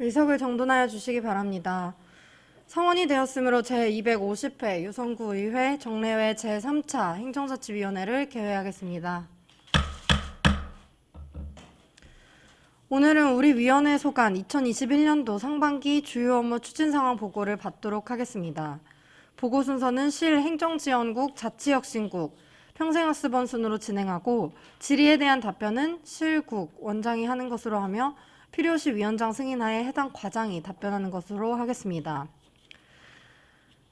의석을 정돈하여 주시기 바랍니다. 성원이 되었으므로 제250회 유성구의회 정례회 제3차 행정자치위원회를 개회하겠습니다. 오늘은 우리 위원회 소관 2021년도 상반기 주요 업무 추진 상황 보고를 받도록 하겠습니다. 보고 순서는 실 행정지원국 자치혁신국 평생학습원 순으로 진행하고 질의에 대한 답변은 실국 원장이 하는 것으로 하며 필요시 위원장 승인하에 해당 과장이 답변하는 것으로 하겠습니다.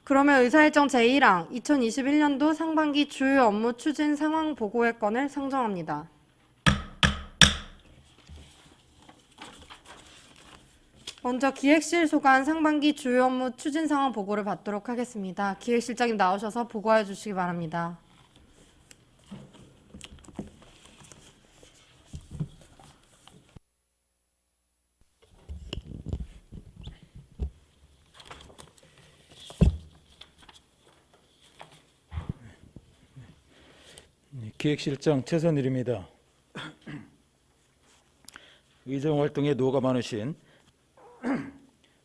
그러면 의사일정 제1항 2021년도 상반기 주요 업무 추진 상황 보고의 건을 상정합니다. 먼저 기획실 소관 상반기 주요 업무 추진 상황 보고를 받도록 하겠습니다. 기획실장님 나오셔서 보고해 주시기 바랍니다. 기획실장 최선일입니다. 의정활동에 노가 많으신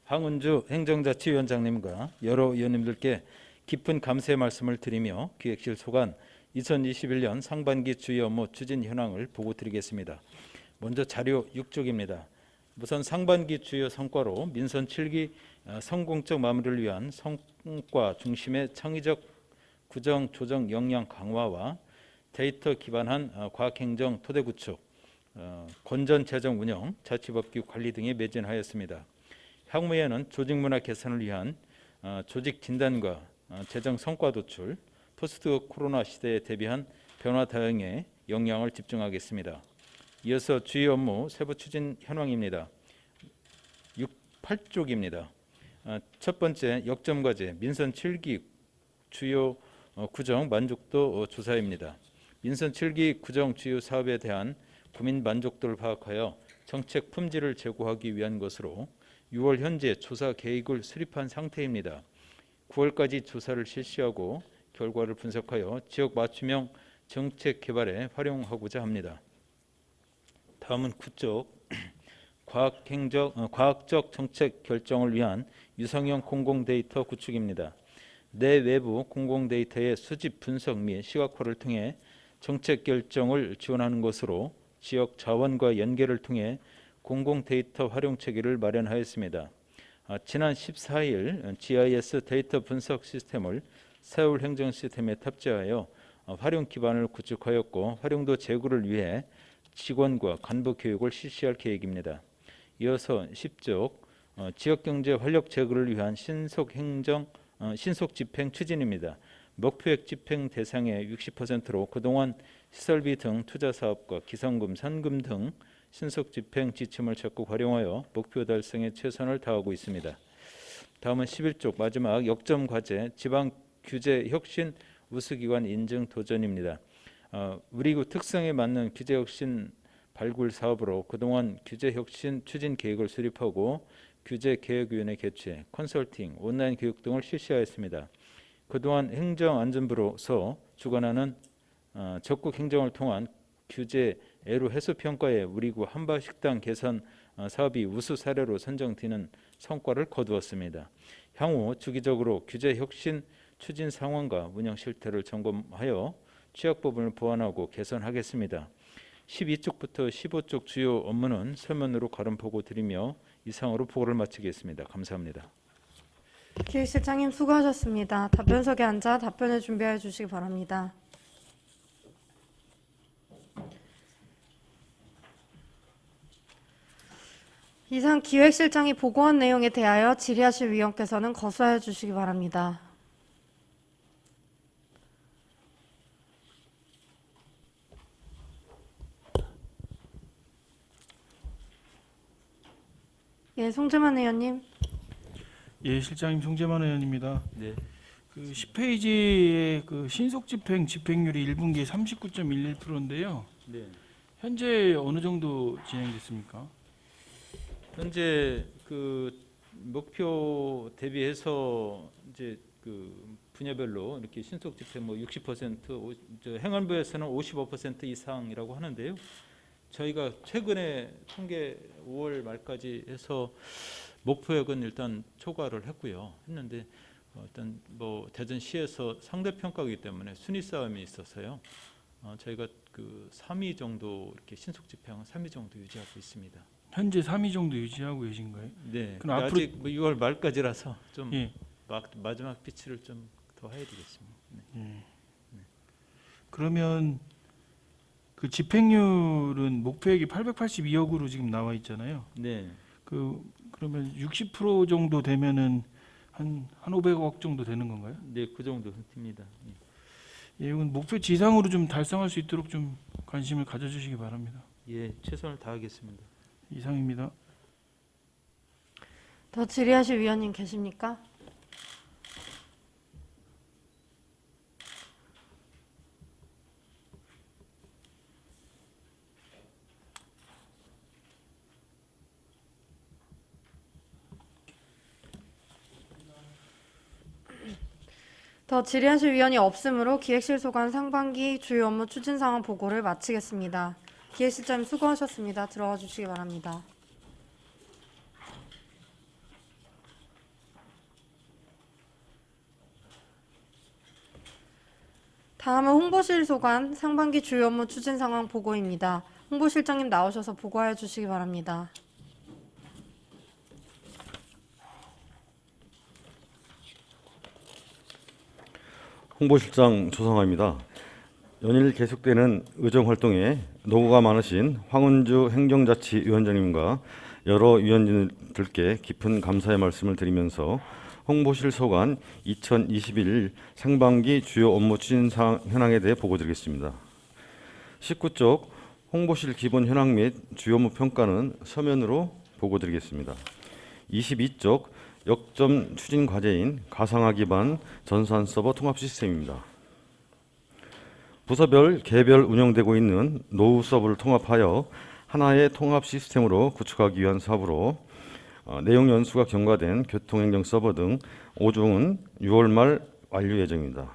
황은주 행정자치위원장님과 여러 위원님들께 깊은 감사의 말씀을 드리며 기획실 소관 2021년 상반기 주요 업무 추진 현황을 보고 드리겠습니다. 먼저 자료 6쪽입니다. 우선 상반기 주요 성과로 민선 7기 성공적 마무리를 위한 성과 중심의 창의적 구정 조정 역량 강화와 데이터 기반한 과학행정 토대 구축, 건전 재정 운영, 자치법규 관리 등에 매진하였습니다. 향후에는 조직문화 개선을 위한 조직 진단과 재정 성과 도출, 포스트 코로나 시대에 대비한 변화 대응에 역량을 집중하겠습니다. 이어서 주요 업무 세부 추진 현황입니다. 8쪽입니다. 첫 번째 역점 과제 민선 7기 주요 구정 만족도 조사입니다. 민선 7기 구정 주요 사업에 대한 국민 만족도를 파악하여 정책 품질을 제고하기 위한 것으로 6월 현재 조사 계획을 수립한 상태입니다. 9월까지 조사를 실시하고 결과를 분석하여 지역 맞춤형 정책 개발에 활용하고자 합니다. 다음은 9쪽 과학적 정책 결정을 위한 유성형 공공데이터 구축입니다. 내외부 공공데이터의 수집 분석 및 시각화를 통해 정책 결정을 지원하는 것으로 지역 자원과 연계를 통해 공공데이터 활용 체계를 마련하였습니다. 지난 14일 GIS 데이터 분석 시스템을 서울 행정 시스템에 탑재하여 활용 기반을 구축하였고 활용도 제고를 위해 직원과 간부 교육을 실시할 계획입니다. 이어서 10쪽 지역경제 활력 제고를 위한 신속 집행 추진입니다. 목표액 집행 대상의 60%로 그동안 시설비 등 투자사업과 기성금, 선금 등 신속 집행 지침을 적극 활용하여 목표 달성에 최선을 다하고 있습니다. 다음은 11쪽 마지막 역점 과제 지방 규제 혁신 우수기관 인증 도전입니다. 우리 구 특성에 맞는 규제 혁신 발굴 사업으로 그동안 규제 혁신 추진 계획을 수립하고 규제 계획위원회 개최, 컨설팅, 온라인 교육 등을 실시하였습니다. 그동안 행정안전부로서 주관하는 적극 행정을 통한 규제 애로 해소 평가에 우리구 한바식당 개선 사업이 우수 사례로 선정되는 성과를 거두었습니다. 향후 주기적으로 규제 혁신 추진 상황과 운영 실태를 점검하여 취약 부분을 보완하고 개선하겠습니다. 12쪽부터 15쪽 주요 업무는 서면으로 가름 보고 드리며 이상으로 보고를 마치겠습니다. 감사합니다. 기획실장님 수고하셨습니다. 답변석에 앉아 답변을 준비해 주시기 바랍니다. 이상 기획실장이 보고한 내용에 대하여 질의하실 위원께서는 거수하여 주시기 바랍니다. 예, 송재만 의원님. 예, 실장님 송재만 의원입니다. 네. 그 10페이지의 그 신속 집행률이 1분기에 39.11%인데요. 네. 현재 어느 정도 진행됐습니까? 현재 그 목표 대비해서 이제 그 분야별로 이렇게 신속 집행 뭐 60%, 행안부에서는 55% 이상이라고 하는데요. 저희가 최근에 통계 5월 말까지 해서 목표액은 일단 초과를 했는데 일단 뭐 대전시에서 상대평가이기 때문에 순위 싸움이 있어서요. 저희가 그 3위 정도 이렇게 신속 집행은 3위 정도 유지하고 있습니다. 현재 3위 정도 유지하고 계신가요? 네. 그럼 앞으로- 아직 뭐 6월 말까지라서 좀 예. 마지막 피치를 좀 더 해야 되겠습니다. 네. 그러면 그 집행률은 목표액이 882억으로 지금 나와 있잖아요. 네. 그러면 60% 정도 되면은 한 500억 정도 되는 건가요? 네, 그 정도 됩니다. 예, 이건 목표 지상으로 좀 달성할 수 있도록 좀 관심을 가져주시기 바랍니다. 예, 최선을 다하겠습니다. 이상입니다. 더 질의하실 위원님 계십니까? 더 질의하실 위원이 없으므로 기획실 소관 상반기 주요 업무 추진 상황 보고를 마치겠습니다. 기획실장님 수고하셨습니다. 들어가 주시기 바랍니다. 다음은 홍보실 소관 상반기 주요 업무 추진 상황 보고입니다. 홍보실장님 나오셔서 보고해 주시기 바랍니다. 홍보실장 조성아입니다. 연일 계속되는 의정활동에 노고가 많으신 황은주 행정자치위원장님과 여러 위원님들께 깊은 감사의 말씀을 드리면서 홍보실 소관 2021 상반기 주요 업무 추진 현황에 대해 보고드리겠습니다. 19쪽 홍보실 기본 현황 및 주요 업무 평가는 서면으로 보고드리겠습니다. 22쪽 역점 추진 과제인 가상화 기반 전산 서버 통합 시스템입니다. 부서별 개별 운영되고 있는 노후 서버를 통합하여 하나의 통합 시스템으로 구축하기 위한 사업으로 내용 연수가 경과된 교통행정 서버 등 5종은 6월 말 완료 예정입니다.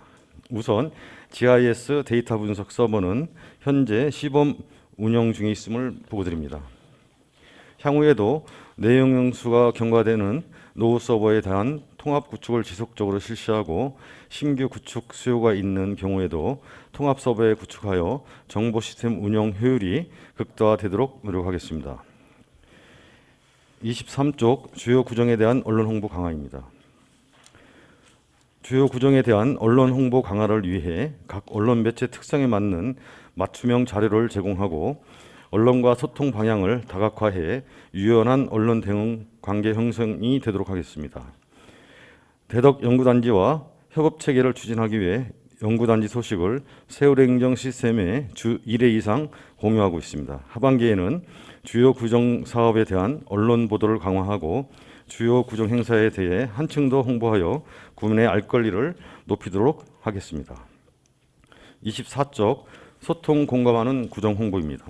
우선 GIS 데이터 분석 서버는 현재 시범 운영 중에 있음을 보고드립니다. 향후에도 내용 연수가 경과되는 노후 서버에 대한 통합 구축을 지속적으로 실시하고 신규 구축 수요가 있는 경우에도 통합 서버에 구축하여 정보 시스템 운영 효율이 극대화되도록 노력하겠습니다. 23쪽 주요 구정에 대한 언론 홍보 강화입니다. 주요 구정에 대한 언론 홍보 강화를 위해 각 언론 매체 특성에 맞는 맞춤형 자료를 제공하고 언론과 소통 방향을 다각화해 유연한 언론 대응 관계 형성이 되도록 하겠습니다. 대덕 연구단지와 협업 체계를 추진하기 위해 연구단지 소식을 세월호 행정 시스템에 주 1회 이상 공유하고 있습니다. 하반기에는 주요 구정 사업에 대한 언론 보도를 강화하고 주요 구정 행사에 대해 한층 더 홍보하여 국민의 알 권리를 높이도록 하겠습니다. 24쪽 소통 공감하는 구정 홍보입니다.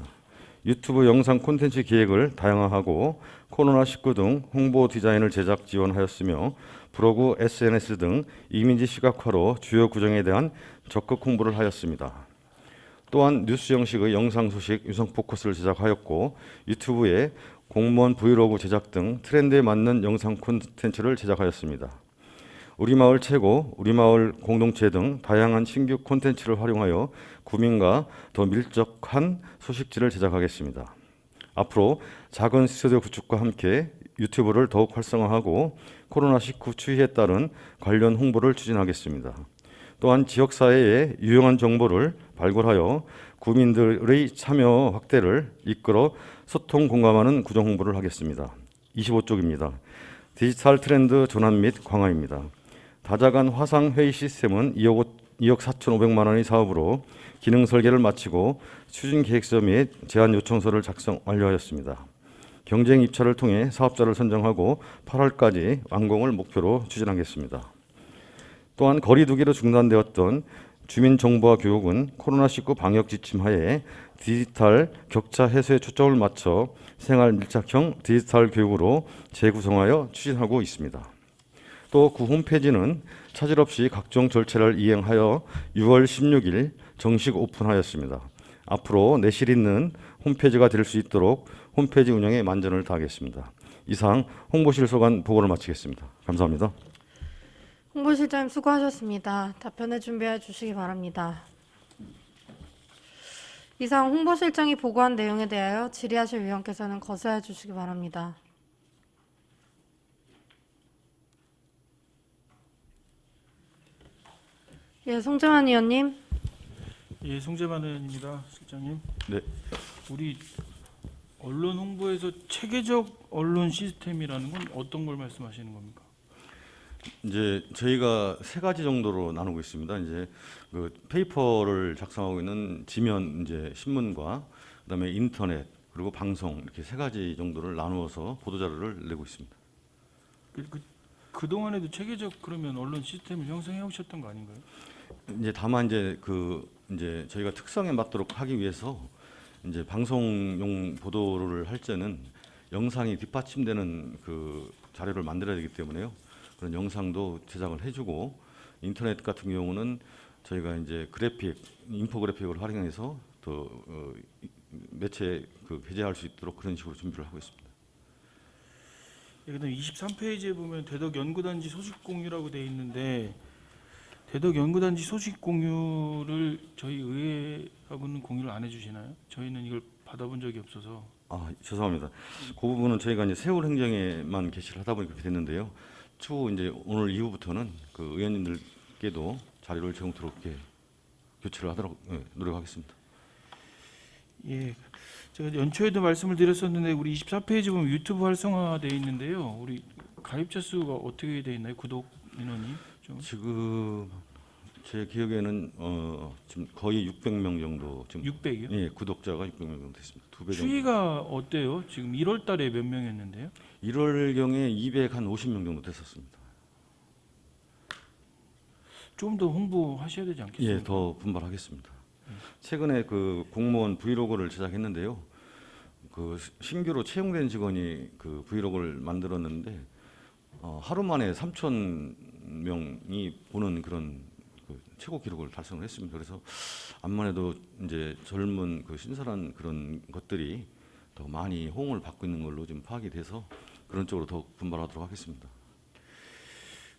유튜브 영상 콘텐츠 기획을 다양화하고 코로나19 등 홍보 디자인을 제작 지원하였으며 브로그, SNS 등 이미지 시각화로 주요 구정에 대한 적극 홍보를 하였습니다. 또한 뉴스 형식의 영상 소식 유성 포커스를 제작하였고 유튜브에 공무원 브이로그 제작 등 트렌드에 맞는 영상 콘텐츠를 제작하였습니다. 우리마을 최고, 우리마을 공동체 등 다양한 신규 콘텐츠를 활용하여 구민과 더 밀접한 소식지를 제작하겠습니다. 앞으로 작은 스튜디오 구축과 함께 유튜브를 더욱 활성화하고 코로나19 추이에 따른 관련 홍보를 추진하겠습니다. 또한 지역사회의 유용한 정보를 발굴하여 구민들의 참여 확대를 이끌어 소통 공감하는 구정 홍보를 하겠습니다. 25쪽입니다. 디지털 트렌드 전환 및 강화입니다. 다자간 화상 회의 시스템은 2억 4,500만 원의 사업으로 기능 설계를 마치고 추진 계획서 및 제안 요청서를 작성 완료하였습니다. 경쟁 입찰을 통해 사업자를 선정하고 8월까지 완공을 목표로 추진하겠습니다. 또한 거리두기로 중단되었던 주민정보화 교육은 코로나19 방역 지침 하에 디지털 격차 해소에 초점을 맞춰 생활 밀착형 디지털 교육으로 재구성하여 추진하고 있습니다. 또 구 홈페이지는 차질 없이 각종 절차를 이행하여 6월 16일 정식 오픈하였습니다. 앞으로 내실 있는 홈페이지가 될 수 있도록 홈페이지 운영에 만전을 다하겠습니다. 이상 홍보실 소관 보고를 마치겠습니다. 감사합니다. 홍보실장님 수고하셨습니다. 답변을 준비해 주시기 바랍니다. 이상 홍보실장이 보고한 내용에 대하여 질의하실 위원께서는 거부해 주시기 바랍니다. 예, 송재만 의원님. 예, 송재만 의원입니다. 실장님. 네. 우리 언론 홍보에서 체계적 언론 시스템이라는 건 어떤 걸 말씀하시는 겁니까? 이제 저희가 세 가지 정도로 나누고 있습니다. 이제 그 페이퍼를 작성하고 있는 지면 이제 신문과 그다음에 인터넷 그리고 방송 이렇게 세 가지 정도를 나누어서 보도 자료를 내고 있습니다. 그 동안에도 체계적 그러면 언론 시스템을 형성해 오셨던 거 아닌가요? 이제 다만 이제 이제 저희가 특성에 맞도록 하기 위해서 이제 방송용 보도를 할 때는 영상이 뒷받침되는 그 자료를 만들어야 되기 때문에요. 그런 영상도 제작을 해주고 인터넷 같은 경우는 저희가 이제 그래픽, 인포그래픽을 활용해서 더 매체 게재할 수 있도록 그런 식으로 준비를 하고 있습니다. 예, 그다음 23페이지에 보면 대덕 연구단지 소식 공유라고 돼 있는데 대덕 연구단지 소식 공유를 저희 의회하고는 공유를 안 해주시나요? 저희는 이걸 받아본 적이 없어서. 아, 죄송합니다. 그 부분은 저희가 이제 세월 행정에만 게시를 하다 보니까 그렇게 됐는데요. 추후 이제 오늘 이후부터는 그 의원님들께도 자료를 제공토록 이렇게 교체를 하도록 노력하겠습니다. 예, 제가 연초에도 말씀을 드렸었는데 우리 24페이지 보면 유튜브 활성화돼 있는데요. 우리 가입자 수가 어떻게 돼 있나요? 구독 인원이 좀. 지금 제 기억에는 지금 거의 600명 정도 지금 600이요? 예, 구독자가 600명 정도 됐습니다. 2배 정도. 추이가 어때요? 지금 1월 달에 몇 명이었는데요? 1월경에 250명 정도 됐었습니다. 좀 더 홍보하셔야 되지 않겠습니까? 예, 더 분발하겠습니다. 최근에 그 공무원 브이로그를 제작했는데요. 그 신규로 채용된 직원이 그 브이로그를 만들었는데 하루 만에 3,000명이 보는 그런 그 최고 기록을 달성을 했습니다. 그래서 암만 해도 이제 젊은 그 신선한 그런 것들이 더 많이 호응을 받고 있는 걸로 지금 파악이 돼서 그런 쪽으로 더 분발하도록 하겠습니다.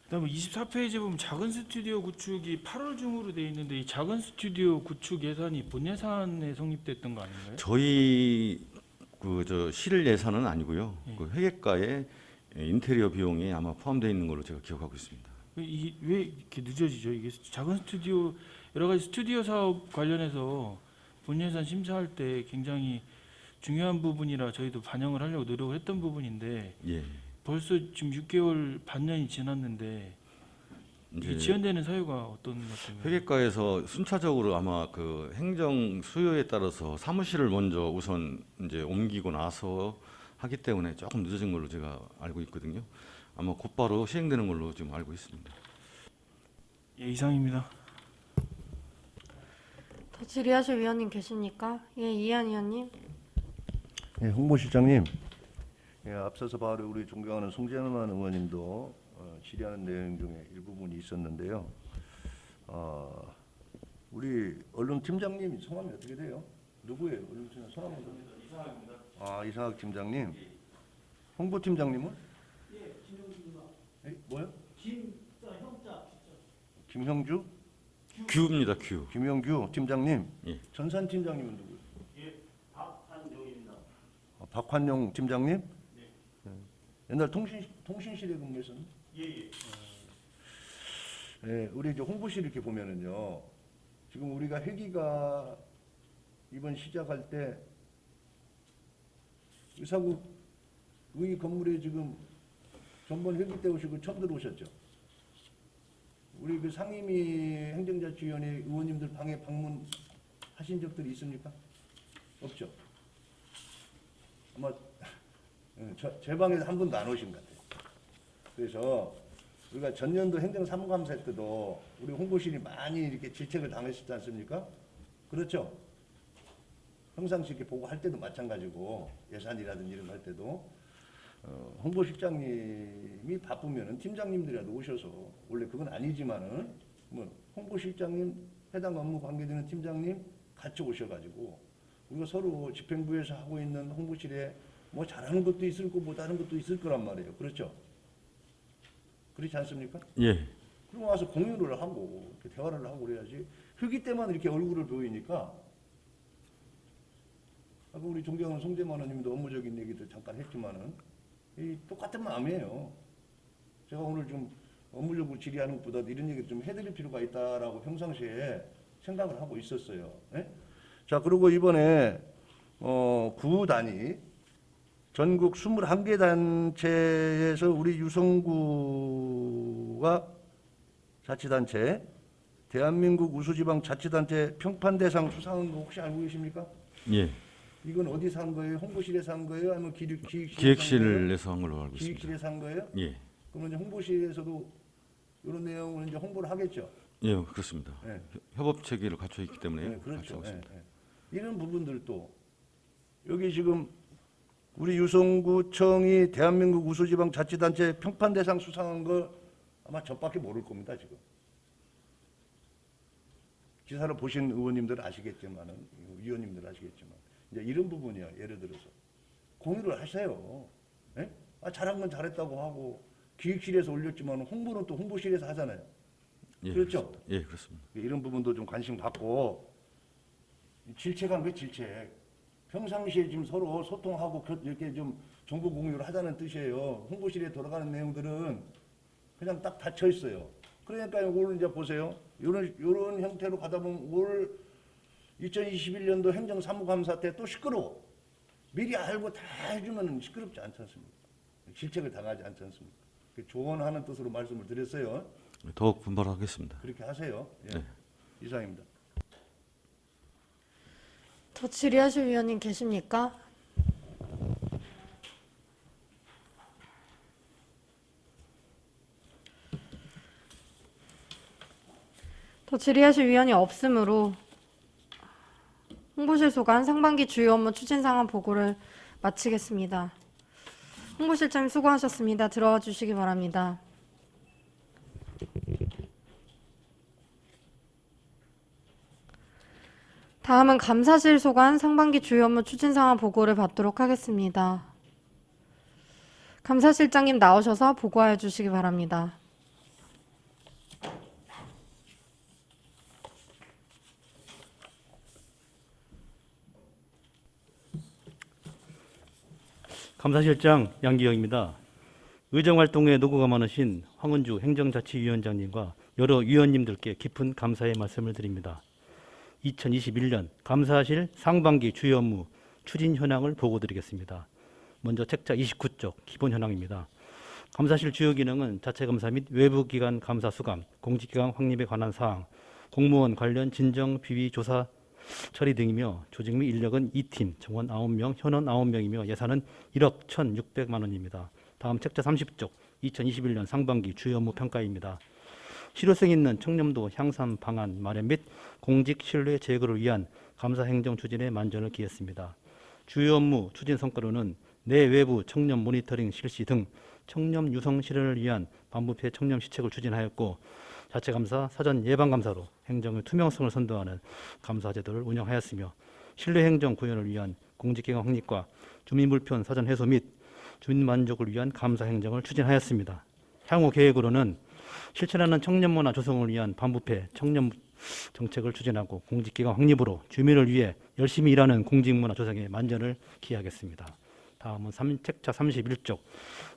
그다음에 24페이지에 보면 작은 스튜디오 구축이 8월 중으로 돼 있는데 이 작은 스튜디오 구축 예산이 본 예산에 성립됐던 거 아닌가요? 저희 실 예산은 아니고요. 예. 그 회계과에 인테리어 비용이 아마 포함되어 있는 걸로 제가 기억하고 있습니다. 이게 왜 이렇게 늦어지죠? 이게 작은 스튜디오 여러 가지 스튜디오 사업 관련해서 본 예산 심사할 때 굉장히 중요한 부분이라 저희도 반영을 하려고 노력을 했던 부분인데 예. 벌써 지금 6개월 반년이 지났는데 이게 이제 지연되는 사유가 어떤 것 때문에? 회계과에서 순차적으로 아마 그 행정 수요에 따라서 사무실을 먼저 우선 이제 옮기고 나서 하기 때문에 조금 늦어진 걸로 제가 알고 있거든요. 아마 곧바로 시행되는 걸로 지금 알고 있습니다. 예, 이상입니다. 더 질의하실 위원님 계십니까? 예, 이해한 의원님. 예, 홍보실장님, 예, 앞서서 바로 우리 존경하는 송재만 의원님도 질의하는 내용 중에 일부분이 있었는데요. 우리 언론팀장님 성함이 어떻게 돼요? 누구예요? 언론팀장 성함이 이상학입니다. 아, 이상학 팀장님. 홍보팀장님은? 예, 김형주입니다. 뭐요? 김형주? 규입니다, 규. 김형규 팀장님. 예. 전산 팀장님은 누구예요? 박환용 팀장님? 네. 옛날 통신실에 근무했었나? 예. 네, 우리 이제 홍보실 이렇게 보면은요. 지금 우리가 회기가 이번 시작할 때 의사국 의 건물에 지금 전번 회기 때 오시고 처음 들어오셨죠? 우리 그 상임위 행정자치위원회 의원님들 방에 방문하신 적들이 있습니까? 없죠? 아마 제 방에서 한 번도 안 오신 것 같아요. 그래서 우리가 전년도 행정사무감사 때도 우리 홍보실이 많이 이렇게 질책을 당했었지 않습니까? 그렇죠? 평상시 이렇게 보고 할 때도 마찬가지고 예산이라든지 이런 거 할 때도 홍보실장님이 바쁘면은 팀장님들이라도 오셔서 원래 그건 아니지만은 뭐 홍보실장님 해당 업무 관계되는 팀장님 같이 오셔가지고 우리가 서로 집행부에서 하고 있는 홍보실에 뭐 잘하는 것도 있을 거고 못하는 것도 있을 거란 말이에요. 그렇죠? 그렇지 않습니까? 예. 그럼 와서 공유를 하고 이렇게 대화를 하고 그래야지. 회기 때만 이렇게 얼굴을 보이니까 아까 우리 존경하는 송재만 의원님도 업무적인 얘기도 잠깐 했지만은 이 똑같은 마음이에요. 제가 오늘 좀 업무적으로 질의하는 것보다 이런 얘기를 좀 해드릴 필요가 있다라고 평상시에 생각을 하고 있었어요. 예? 자, 그리고 이번에 구 단위 전국 21개 단체에서 우리 유성구가 자치단체 대한민국 우수지방 자치단체 평판대상 수상한 거 혹시 알고 계십니까? 예. 이건 어디서 한 거예요? 홍보실에서 한 거예요? 아니면 기획실에서 한 걸로 알고 있습니다. 기획실에서 한 거예요? 예. 그러면 이제 홍보실에서도 이런 내용을 이제 홍보를 하겠죠. 예, 그렇습니다. 네. 협업 체계를 갖춰 있기 때문에 네, 같이 그렇죠. 하고 있습니다. 이런 부분들도 여기 지금 우리 유성구청이 대한민국 우수지방 자치단체 평판대상 수상한 거 아마 저밖에 모를 겁니다. 지금 기사를 보신 의원님들은 아시겠지만은 위원님들 아시겠지만 이제 이런 부분이야. 예를 들어서 공유를 하세요. 예? 아, 잘한 건 잘했다고 하고 기획실에서 올렸지만 홍보는 또 홍보실에서 하잖아요. 예, 그렇죠? 그렇습니다. 예, 그렇습니다. 이런 부분도 좀 관심 갖고 질책한 게 질책. 평상시에 지금 서로 소통하고 이렇게 좀 정보 공유를 하자는 뜻이에요. 홍보실에 돌아가는 내용들은 그냥 딱 닫혀 있어요. 그러니까 오늘 이제 보세요. 이런 형태로 가다 보면 올 2021년도 행정사무감사 때 또 시끄러워. 미리 알고 다 해주면 시끄럽지 않지 않습니까? 질책을 당하지 않지 않습니까? 조언하는 뜻으로 말씀을 드렸어요. 더욱 분발하겠습니다. 그렇게 하세요. 예. 네. 이상입니다. 더 질의하실 위원님 계십니까? 더 질의하실 위원이 없으므로 홍보실 소관 상반기 주요 업무 추진 상황 보고를 마치겠습니다. 홍보실장님 수고하셨습니다. 들어와 주시기 바랍니다. 다음은 감사실 소관 상반기 주요 업무 추진 상황 보고를 받도록 하겠습니다. 감사실장님 나오셔서 보고하여 주시기 바랍니다. 감사실장 양기영입니다. 의정활동에 노고가 많으신 황은주 행정자치위원장님과 여러 위원님들께 깊은 감사의 말씀을 드립니다. 2021년 감사실 상반기 주요 업무 추진 현황을 보고드리겠습니다. 먼저 책자 29쪽 기본 현황입니다. 감사실 주요 기능은 자체감사 및 외부기관 감사 수감, 공직기강 확립에 관한 사항, 공무원 관련 진정 비위 조사 처리 등이며 조직 및 인력은 2팀, 정원 9명, 현원 9명이며 예산은 1억 1,600만 원입니다. 다음 책자 30쪽 2021년 상반기 주요 업무 평가입니다. 실효성 있는 청렴도 향상 방안 마련 및 공직 신뢰 제고를 위한 감사 행정 추진에 만전을 기했습니다. 주요 업무 추진 성과로는 내외부 청렴 모니터링 실시 등 청렴 유성 실현을 위한 반부패 청렴 시책을 추진하였고 자체감사, 사전 예방감사로 행정의 투명성을 선도하는 감사 제도를 운영하였으며 신뢰행정 구현을 위한 공직기강 확립과 주민불편 사전 해소 및 주민 만족을 위한 감사 행정을 추진하였습니다. 향후 계획으로는 실천하는 청년문화 조성을 위한 반부패 청년 정책을 추진하고 공직기강 확립으로 주민을 위해 열심히 일하는 공직문화 조성에 만전을 기하겠습니다. 다음은 책자 31쪽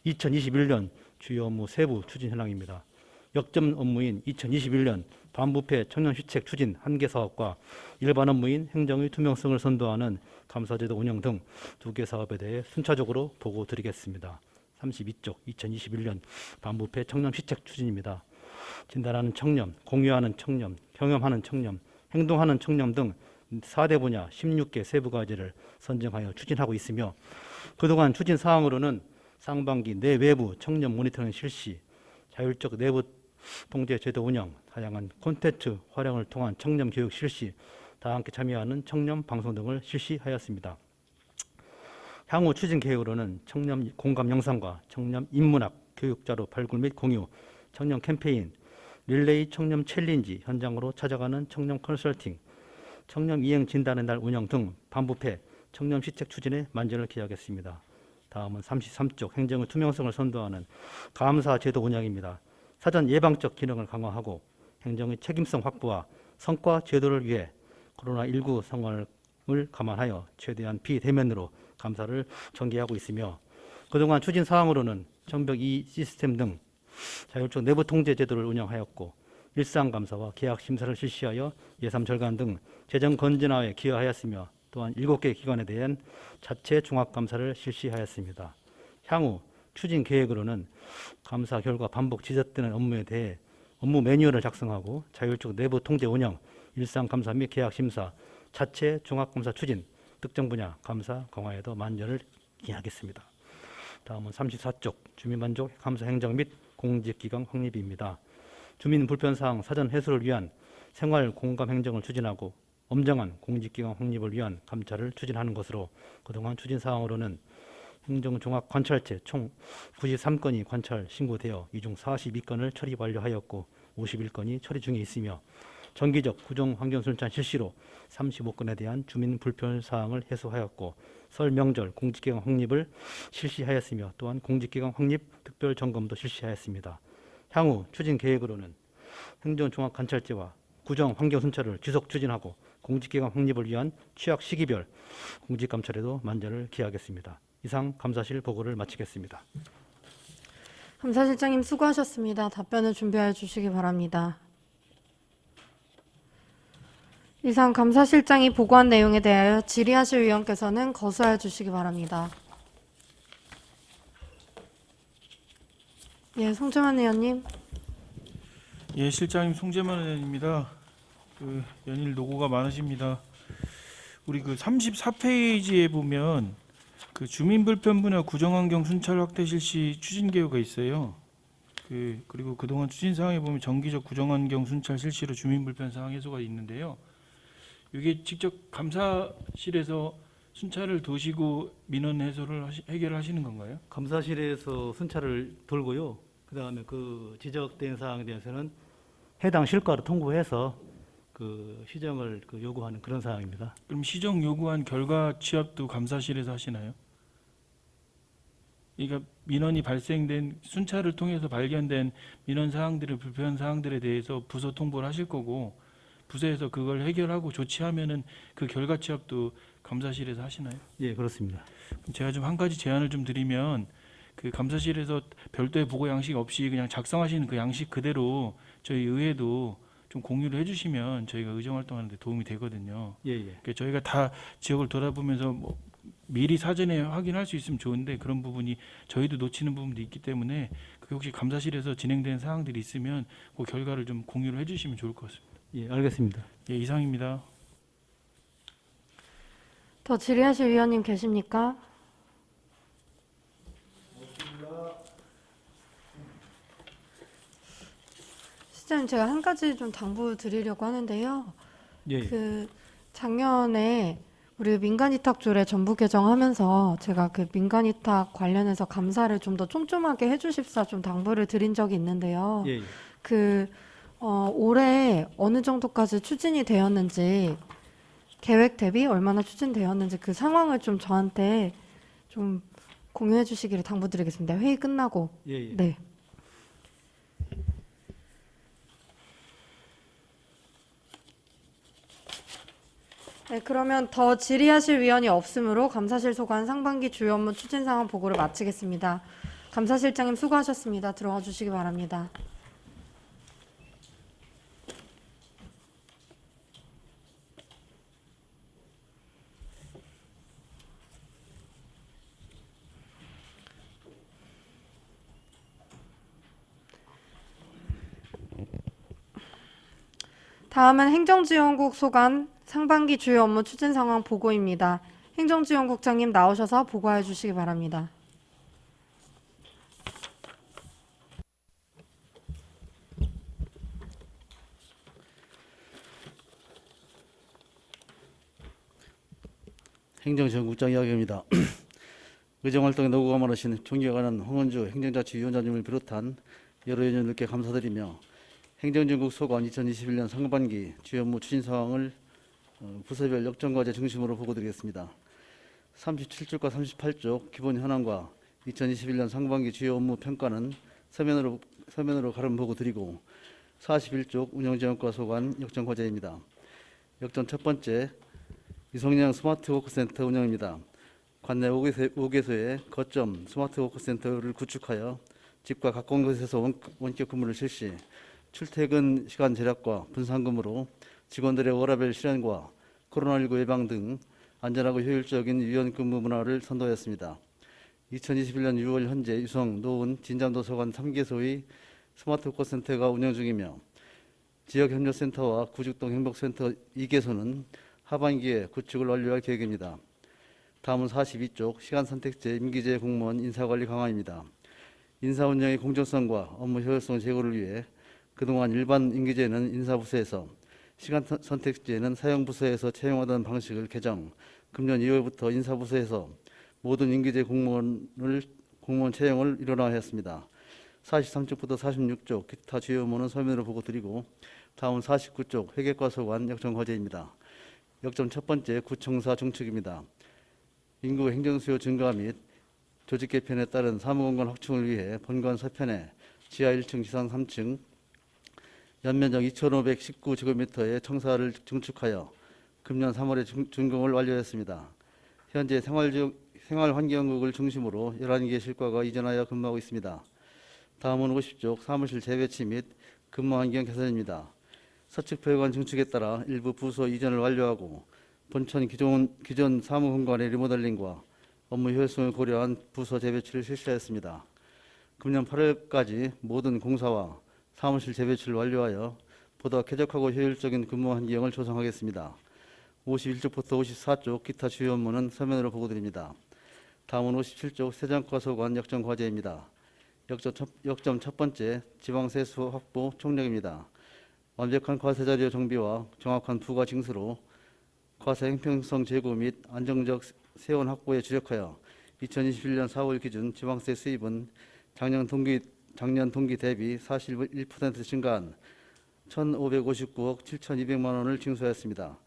2021년 주요 업무 세부 추진 현황입니다. 역점 업무인 2021년 반부패 청년시책 추진 한개 사업과 일반 업무인 행정의 투명성을 선도하는 감사제도 운영 등 2개 사업에 대해 순차적으로 보고 드리겠습니다. 32쪽 2021년 반부패 청렴시책 추진입니다. 진단하는 청렴, 공유하는 청렴, 경험하는 청렴, 행동하는 청렴 등 4대 분야 16개 세부 과제를 선정하여 추진하고 있으며 그동안 추진 사항으로는 상반기 내외부 청렴 모니터링 실시, 자율적 내부 통제 제도 운영, 다양한 콘텐츠 활용을 통한 청렴 교육 실시, 다 함께 참여하는 청렴 방송 등을 실시하였습니다. 향후 추진 계획으로는 청렴 공감 영상과 청렴 인문학 교육자료 발굴 및 공유, 청렴 캠페인, 릴레이 청렴 챌린지 현장으로 찾아가는 청렴 컨설팅, 청렴 이행 진단의 날 운영 등 반부패 청렴 시책 추진에 만전을 기하겠습니다. 다음은 33쪽 행정의 투명성을 선도하는 감사 제도 운영입니다. 사전 예방적 기능을 강화하고 행정의 책임성 확보와 성과 제도를 위해 코로나19 상황을 감안하여 최대한 비대면으로 감사를 전개하고 있으며 그동안 추진 사항으로는 정벽 E 시스템 등 자율적 내부 통제 제도를 운영하였고 일상 감사와 계약 심사를 실시하여 예산 절감 등 재정 건전화에 기여하였으며 또한 7개 기관에 대한 자체 종합 감사를 실시하였습니다. 향후 추진 계획으로는 감사 결과 반복 지적되는 업무에 대해 업무 매뉴얼을 작성하고 자율적 내부 통제 운영, 일상 감사 및 계약 심사, 자체 종합 감사 추진, 특정 분야 감사 강화에도 만전을 기하겠습니다. 다음은 34쪽 주민만족 감사 행정 및 공직기강 확립입니다. 주민 불편사항 사전 해소를 위한 생활 공감 행정을 추진하고 엄정한 공직기강 확립을 위한 감찰을 추진하는 것으로 그동안 추진 사항으로는 행정종합관찰체 총 93건이 관찰 신고되어 이 중 42건을 처리 완료하였고 51건이 처리 중에 있으며 정기적 구정 환경순찰 실시로 35건에 대한 주민 불편사항을 해소하였고 설 명절 공직기강 확립을 실시하였으며 또한 공직기강 확립 특별점검도 실시하였습니다. 향후 추진 계획으로는 행정종합관찰제와 구정 환경순찰을 지속 추진하고 공직기강 확립을 위한 취약 시기별 공직감찰에도 만전을 기하겠습니다. 이상 감사실 보고를 마치겠습니다. 감사실장님 수고하셨습니다. 답변을 준비하여 주시기 바랍니다. 이상 감사실장이 보고한 내용에 대하여 질의하실 위원께서는 거수하여 주시기 바랍니다. 예, 송재만 의원님. 예, 실장님 송재만 의원입니다. 연일 노고가 많으십니다. 우리 34페이지에 보면 주민 불편 분야 구정환경 순찰 확대 실시 추진 계획가 있어요. 그리고 그동안 추진 사항에 보면 정기적 구정환경 순찰 실시로 주민 불편 사항 해소가 있는데요. 이게 직접 감사실에서 순찰을 도시고 민원 해소를 해결하시는 건가요? 감사실에서 순찰을 돌고요. 그다음에 그 지적된 사항에 대해서는 해당 실과로 통보해서 그 시정을 요구하는 그런 사항입니다. 그럼 시정 요구한 결과 취합도 감사실에서 하시나요? 그러니까 민원이 발생된 순찰을 통해서 발견된 민원 사항들의 불편 사항들에 대해서 부서 통보를 하실 거고 부서에서 그걸 해결하고 조치하면은 그 결과 취합도 감사실에서 하시나요? 예, 그렇습니다. 제가 좀 한 가지 제안을 좀 드리면 감사실에서 별도의 보고 양식 없이 그냥 작성하시는 그 양식 그대로 저희 의회도 좀 공유를 해주시면 저희가 의정 활동하는 데 도움이 되거든요. 예. 그러니까 저희가 다 지역을 돌아보면서 미리 사전에 확인할 수 있으면 좋은데 그런 부분이 저희도 놓치는 부분도 있기 때문에 그게 혹시 감사실에서 진행된 사항들이 있으면 그 결과를 좀 공유를 해주시면 좋을 것 같습니다. 예, 알겠습니다. 예, 이상입니다. 더 질의하실 위원님 계십니까? 실장님, 제가 한 가지 좀 당부 드리려고 하는데요. 예. 작년에 우리 민간위탁조례 전부 개정하면서 제가 민간위탁 관련해서 감사를 좀 더 촘촘하게 해주십사 좀 당부를 드린 적이 있는데요. 예. 올해 어느 정도까지 추진이 되었는지, 계획 대비 얼마나 추진되었는지 그 상황을 좀 저한테 좀 공유해 주시기를 당부드리겠습니다. 회의 끝나고. 예. 네. 네, 그러면 더 질의하실 위원이 없으므로 감사실 소관 상반기 주요 업무 추진 상황 보고를 마치겠습니다. 감사실장님 수고하셨습니다. 들어가 주시기 바랍니다. 다음은 행정지원국 소관 상반기 주요 업무 추진 상황 보고입니다. 행정지원국장님 나오셔서 보고해 주시기 바랍니다. 행정지원국장 이야기입니다. 의정활동에 노고가 많으신 존경하는 황원주 행정자치위원장님을 비롯한 여러 위원님들께 감사드리며 행정지원국 소관 2021년 상반기 주요 업무 추진 사항을 부서별 역정과제 중심으로 보고드리겠습니다. 37쪽과 38쪽 기본 현황과 2021년 상반기 주요 업무 평가는 서면으로 가름 보고 드리고 41쪽 운영지원과 소관 역정과제입니다. 역정 첫 번째 유성령 스마트 워크센터 운영입니다. 관내 5개소에 거점 스마트 워크센터를 구축하여 집과 가까운 곳에서 원격 근무를 실시, 출퇴근 시간 절약과 분산근무로 직원들의 워라밸 실현과 코로나19 예방 등 안전하고 효율적인 유연 근무 문화를 선도했습니다. 2021년 6월 현재 유성, 노은, 진장도서관 3개소의 스마트 워크센터가 운영 중이며 지역협력센터와 구죽동 행복센터 2개소는 하반기에 구축을 완료할 계획입니다. 다음은 42쪽 시간선택제 임기제 공무원 인사관리 강화입니다. 인사운영의 공정성과 업무 효율성 제고를 위해 그동안 일반 임기제는 인사부서에서, 시간선택제는 사용부서에서 채용하던 방식을 개정, 금년 2월부터 인사부서에서 모든 임기제 공무원 채용을 일원화하였습니다. 43쪽부터 46쪽 기타 주요 업무는 서면으로 보고 드리고 다음은 49쪽 회계과 소관 역정 과제입니다. 역점 첫 번째 구청사 중축입니다. 인구 행정수요 증가 및 조직 개편에 따른 사무공간 확충을 위해 본관 서편에 지하 1층, 지상 3층, 연면적 2,519제곱미터의 청사를 증축하여 금년 3월에 준공을 완료했습니다. 현재 생활환경국을 중심으로 11개 실과가 이전하여 근무하고 있습니다. 다음은 50쪽 사무실 재배치 및 근무환경 개선입니다. 서측표관 증축에 따라 일부 부서 이전을 완료하고 본청 기존 사무공간의 리모델링과 업무 효율성을 고려한 부서 재배치를 실시하였습니다. 금년 8월까지 모든 공사와 사무실 재배치를 완료하여 보다 쾌적하고 효율적인 근무 환경을 조성하겠습니다. 51쪽부터 54쪽 기타 주요 업무는 서면으로 보고드립니다. 다음은 57쪽 세정과 소관 역정 과제입니다. 역점 첫 번째 지방세수 확보 총력입니다. 완벽한 과세 자료 정비와 정확한 부과 징수로 과세 형평성 제고 및 안정적 세원 확보에 주력하여 2021년 4월 기준 지방세 수입은 작년 동기 대비 41% 증가한 1,559억 7,200만 원을 징수하였습니다.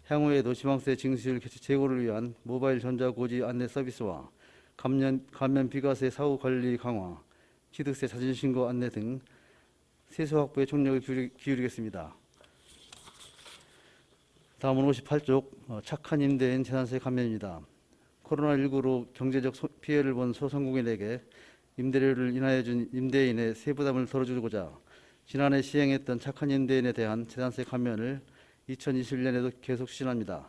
향후에도 지방세 징수율 제고를 위한 모바일 전자고지 안내 서비스와 감면 비과세 사후 관리 강화, 취득세 자진신고 안내 등 세수 확보에 총력을 기울이겠습니다. 다음은 58쪽 착한 임대인 재산세 감면입니다. 코로나19로 경제적 피해를 본 소상공인에게 임대료를 인하해 준 임대인의 세부담을 덜어주고자 지난해 시행했던 착한 임대인에 대한 재산세 감면을 2021년에도 계속 추진합니다.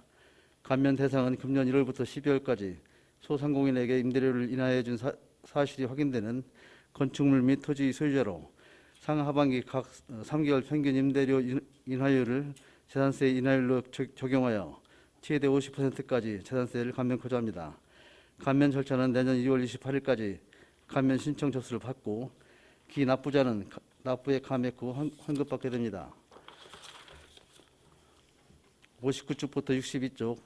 감면 대상은 금년 1월부터 12월까지 소상공인에게 임대료를 인하해 준 사실이 확인되는 건축물 및 토지 소유자로 상하반기 각 3개월 평균 임대료 인하율을 재산세 인하율로 적용하여 최대 50%까지 재산세를 감면코자 합니다. 감면 절차는 내년 2월 28일까지 감면 신청 접수를 받고 기 납부자는 납부에 감액 후 환급받게 됩니다. 59쪽부터 62쪽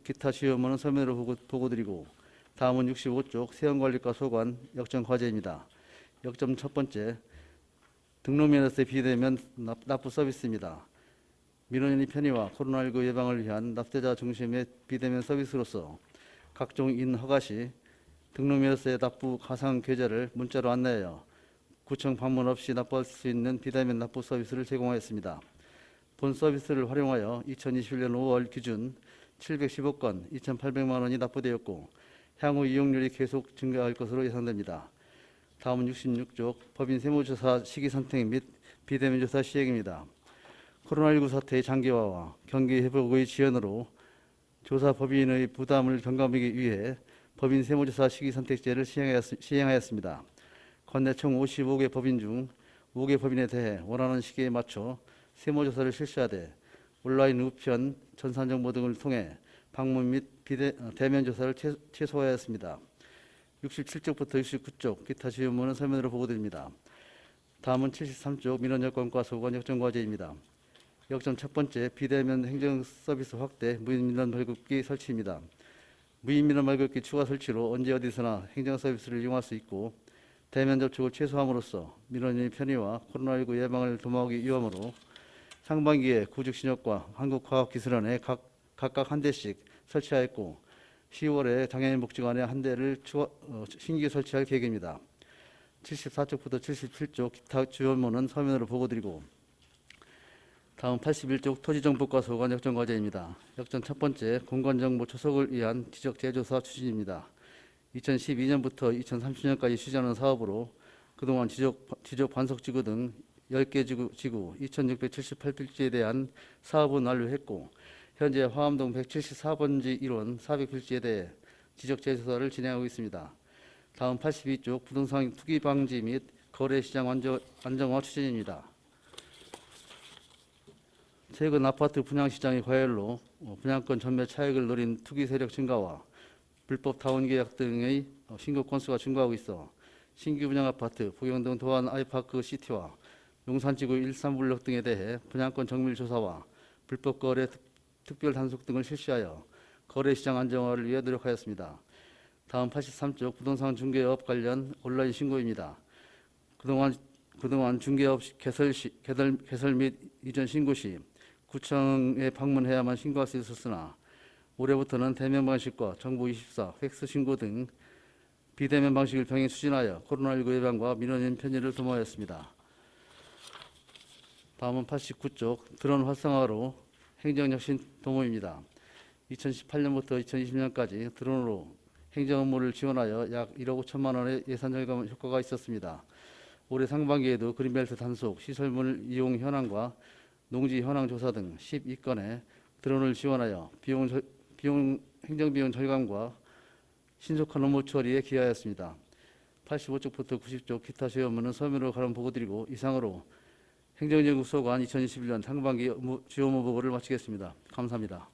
기타 주요 업무는 서면으로 보고드리고 다음은 65쪽 세원관리과 소관 역정 과제입니다. 역점 첫 번째 등록면허세 비대면 납부 서비스입니다. 민원인의 편의와 코로나19 예방을 위한 납세자 중심의 비대면 서비스로서 각종 인허가 시 등록면허세 납부 가상 계좌를 문자로 안내하여 구청 방문 없이 납부할 수 있는 비대면 납부 서비스를 제공하였습니다. 본 서비스를 활용하여 2021년 5월 기준 715건 2,800만 원이 납부되었고 향후 이용률이 계속 증가할 것으로 예상됩니다. 다음은 66쪽 법인 세무조사 시기 선택 및 비대면 조사 시행입니다. 코로나19 사태의 장기화와 경기 회복의 지연으로 조사 법인의 부담을 경감하기 위해 법인 세무조사 시기 선택제를 시행하였습니다. 관내 총 55개 법인 중 5개 법인에 대해 원하는 시기에 맞춰 세무조사를 실시하되 온라인 우편, 전산정보 등을 통해 방문 및 대면 조사를 최소화하였습니다. 67쪽부터 69쪽 기타 주요 업무는 서면으로 보고드립니다. 다음은 73쪽 민원여건과 소관 역정과제입니다. 역점 첫 번째 비대면 행정 서비스 확대 무인민원 발급기 설치입니다. 무인민원 발급기 추가 설치로 언제 어디서나 행정 서비스를 이용할 수 있고 대면 접촉을 최소함으로써 민원인의 편의와 코로나19 예방을 도모하기 위함으로 상반기에 구직신협과 한국과학기술원의 각 각각 한 대씩 설치하였고 10월에 장애인복지관에 한 대를 신규 설치할 계획입니다. 74쪽부터 77쪽 기타 주요 업무는 서면으로 보고드리고 다음 81쪽 토지정보과 소관 역전 과제입니다. 역전 첫 번째 공간정보 초석을 위한 지적 재조사 추진입니다. 2012년부터 2030년까지 추진하는 사업으로 그동안 지적 반석지구 등 10개 지구 2678필지에 대한 사업은 완료했고 현재 화암동 174번지 1원 400필지에 대해 지적 재조사를 진행하고 있습니다. 다음 82쪽 부동산 투기 방지 및 거래시장 안정화 추진입니다. 최근 아파트 분양시장의 과열로 분양권 전매 차익을 노린 투기 세력 증가와 불법 타원 계약 등의 신고 건수가 증가하고 있어 신규 분양 아파트, 부경동 도안 아이파크 시티와 용산지구 13블록 등에 대해 분양권 정밀 조사와 불법 거래 특별 단속 등을 실시하여 거래시장 안정화를 위해 노력하였습니다. 다음 83쪽 부동산 중개업 관련 온라인 신고입니다. 그동안 중개업 개설 및 이전 신고 시 구청에 방문해야만 신고할 수 있었으나 올해부터는 대면 방식과 정부24, 팩스 신고 등 비대면 방식을 병행 추진하여 코로나19 예방과 민원인 편의를 도모하였습니다. 다음은 89쪽 드론 활성화로 행정혁신 도모입니다. 2018년부터 2020년까지 드론으로 행정 업무를 지원하여 약 1억 5천만 원의 예산 절감 효과가 있었습니다. 올해 상반기에도 그린벨트 단속, 시설물 이용 현황과 농지 현황 조사 등 12건의 드론을 지원하여 행정비용 절감과 신속한 업무 처리에 기여하였습니다. 85쪽부터 90쪽 기타 주요 업무는 서면으로 가름 보고드리고 이상으로 행정연구 소관 2021년 상반기 주요 업무 보고를 마치겠습니다. 감사합니다.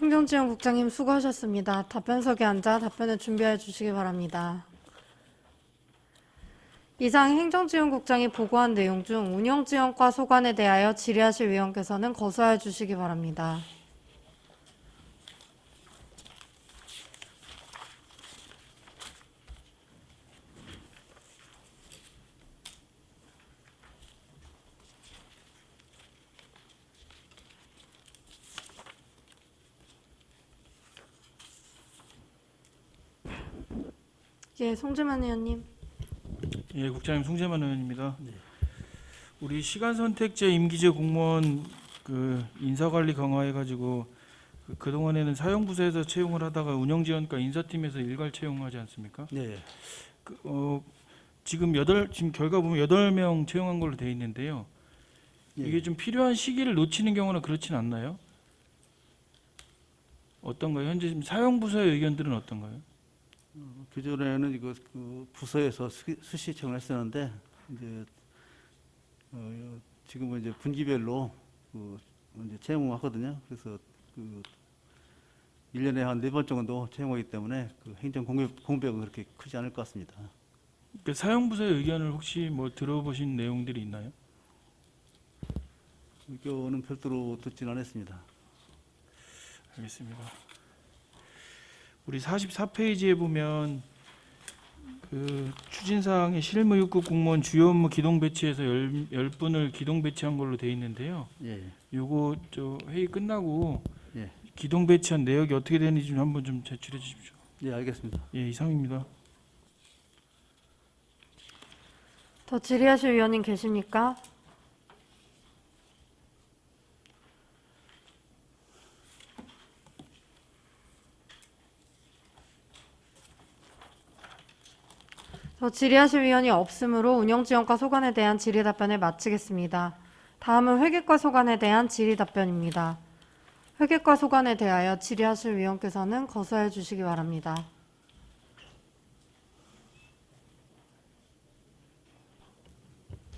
행정지원국장님 수고하셨습니다. 답변석에 앉아 답변을 준비해 주시기 바랍니다. 이상 행정지원국장이 보고한 내용 중 운영지원과 소관에 대하여 질의하실 위원께서는 거수하여 주시기 바랍니다. 예, 송재만 의원님. 예, 국장님 송재만 의원입니다. 우리 시간 선택제 임기제 공무원 그 인사관리 강화해가지고 그동안에는 사용부서에서 채용을 하다가 운영지원과 인사팀에서 일괄 채용하지 않습니까? 네. 지금 결과 보면 8명 채용한 걸로 돼 있는데요. 예. 이게 좀 필요한 시기를 놓치는 경우는 그렇진 않나요? 어떤가요? 현재 지금 사용부서의 의견들은 어떤가요? 기존에는 이거 부서에서 수시 채용을 했었는데 이제 지금은 이제 분기별로 이제 채용하거든요. 그래서 1년에 한 4번 정도 채용하기 때문에 행정 공백은 그렇게 크지 않을 것 같습니다. 그 사용부서의 의견을 혹시 뭐 들어보신 내용들이 있나요? 의견은 별도로 듣지는 않았습니다. 알겠습니다. 우리 44페이지에 보면 그 추진사항의 실무입국 공무원 주요 업무 기동 배치에서 10분을 기동 배치한 걸로 돼 있는데요. 예. 요거 저 회의 끝나고 예. 기동 배치한 내역이 어떻게 되는지 좀 한번 좀 제출해 주십시오. 예, 알겠습니다. 예, 이상입니다. 더 질의하실 위원님 계십니까? 더 질의하실 위원이 없으므로 운영지원과 소관에 대한 질의 답변을 마치겠습니다. 다음은 회계과 소관에 대한 질의 답변입니다. 회계과 소관에 대하여 질의하실 위원께서는 거수해 주시기 바랍니다.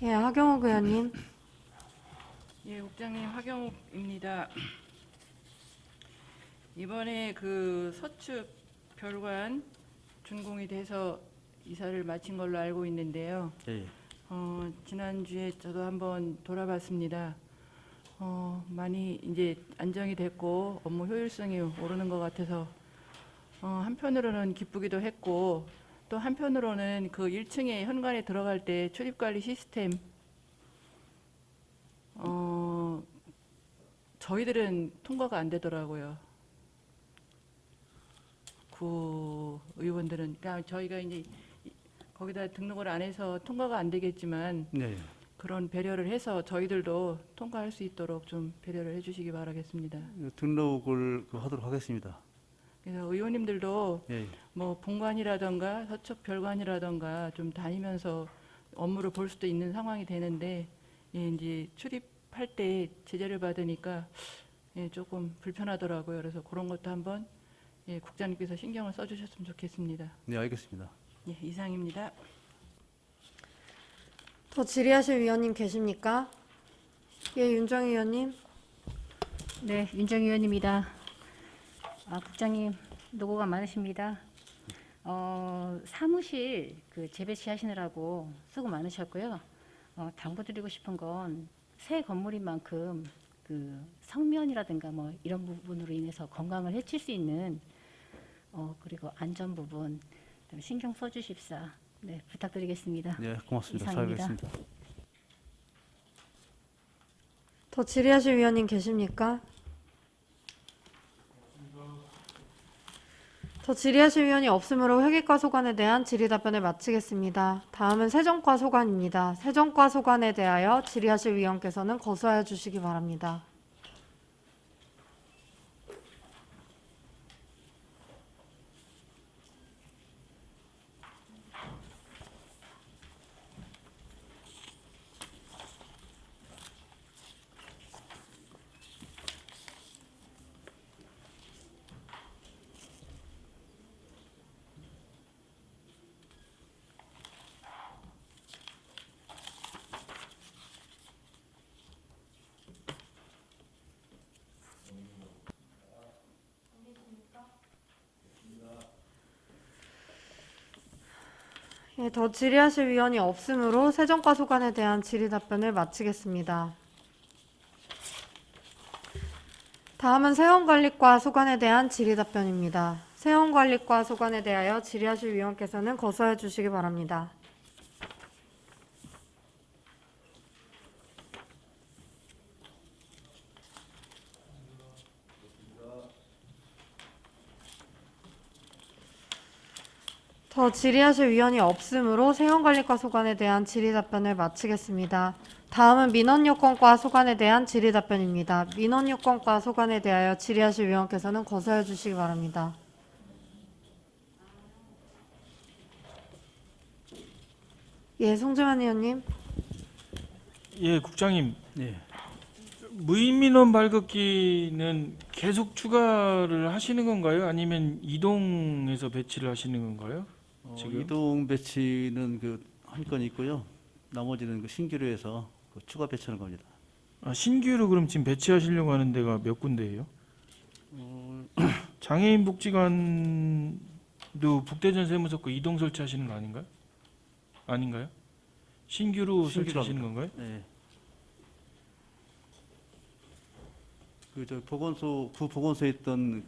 예, 하경욱 의원님. 예, 국장님 하경욱입니다. 이번에 그 서축 별관 준공이 돼서 이사를 마친 걸로 알고 있는데요. 예. 지난주에 저도 한번 돌아봤습니다. 많이 이제 안정이 됐고 업무 효율성이 오르는 것 같아서 한편으로는 기쁘기도 했고 또 한편으로는 그 1층에 현관에 들어갈 때 출입관리 시스템 저희들은 통과가 안 되더라고요. 구 의원들은 그러니까 저희가 이제 거기다 등록을 안 해서 통과가 안 되겠지만 네. 그런 배려를 해서 저희들도 통과할 수 있도록 좀 배려를 해주시기 바라겠습니다. 등록을 하도록 하겠습니다. 그래서 의원님들도 예. 뭐 본관이라던가 서척 별관이라던가 좀 다니면서 업무를 볼 수도 있는 상황이 되는데 예, 이제 출입할 때 제재를 받으니까 예, 조금 불편하더라고요. 그래서 그런 것도 한번 예, 국장님께서 신경을 써주셨으면 좋겠습니다. 네, 알겠습니다. 예, 이상입니다. 더 질의하실 위원님 계십니까? 예, 윤정희 의원님. 네, 윤정희 의원입니다. 국장님 노고가 많으십니다. 사무실 재배치 하시느라고 수고 많으셨고요. 당부드리고 싶은 건 새 건물인 만큼 성면이라든가 뭐 이런 부분으로 인해서 건강을 해칠 수 있는 그리고 안전 부분 좀 신경 써주십사. 네, 부탁드리겠습니다. 네, 고맙습니다. 잘 이상입니다. 뵙겠습니다. 더 질의하실 위원님 계십니까? 더 질의하실 위원이 없으므로 회계과 소관에 대한 질의 답변을 마치겠습니다. 다음은 세정과 소관입니다. 세정과 소관에 대하여 질의하실 위원께서는 거수하여 주시기 바랍니다. 예, 더 질의하실 위원이 없으므로 세정과 소관에 대한 질의 답변을 마치겠습니다. 다음은 세원관리과 소관에 대한 질의 답변입니다. 세원관리과 소관에 대하여 질의하실 위원께서는 거수해 주시기 바랍니다. 더 질의하실 위원이 없으므로 세원관리과 소관에 대한 질의 답변을 마치겠습니다. 다음은 민원요건과 소관에 대한 질의 답변입니다. 민원요건과 소관에 대하여 질의하실 위원께서는 거수해 주시기 바랍니다. 예, 송재환 의원님. 예, 국장님. 네. 무인 민원 발급기는 계속 추가를 하시는 건가요? 아니면 이동해서 배치를 하시는 건가요? 지금? 이동 배치는 한 건 있고요. 나머지는 신규로 해서 추가 배치하는 겁니다. 신규로 그럼 지금 배치하시려고 하는 데가 몇 군데예요? 장애인 복지관도 북대전 세무서 거 이동 설치하시는 거 아닌가요? 아닌가요? 신규로 설치하시는 건가요? 네. 보건소 보건소에 있던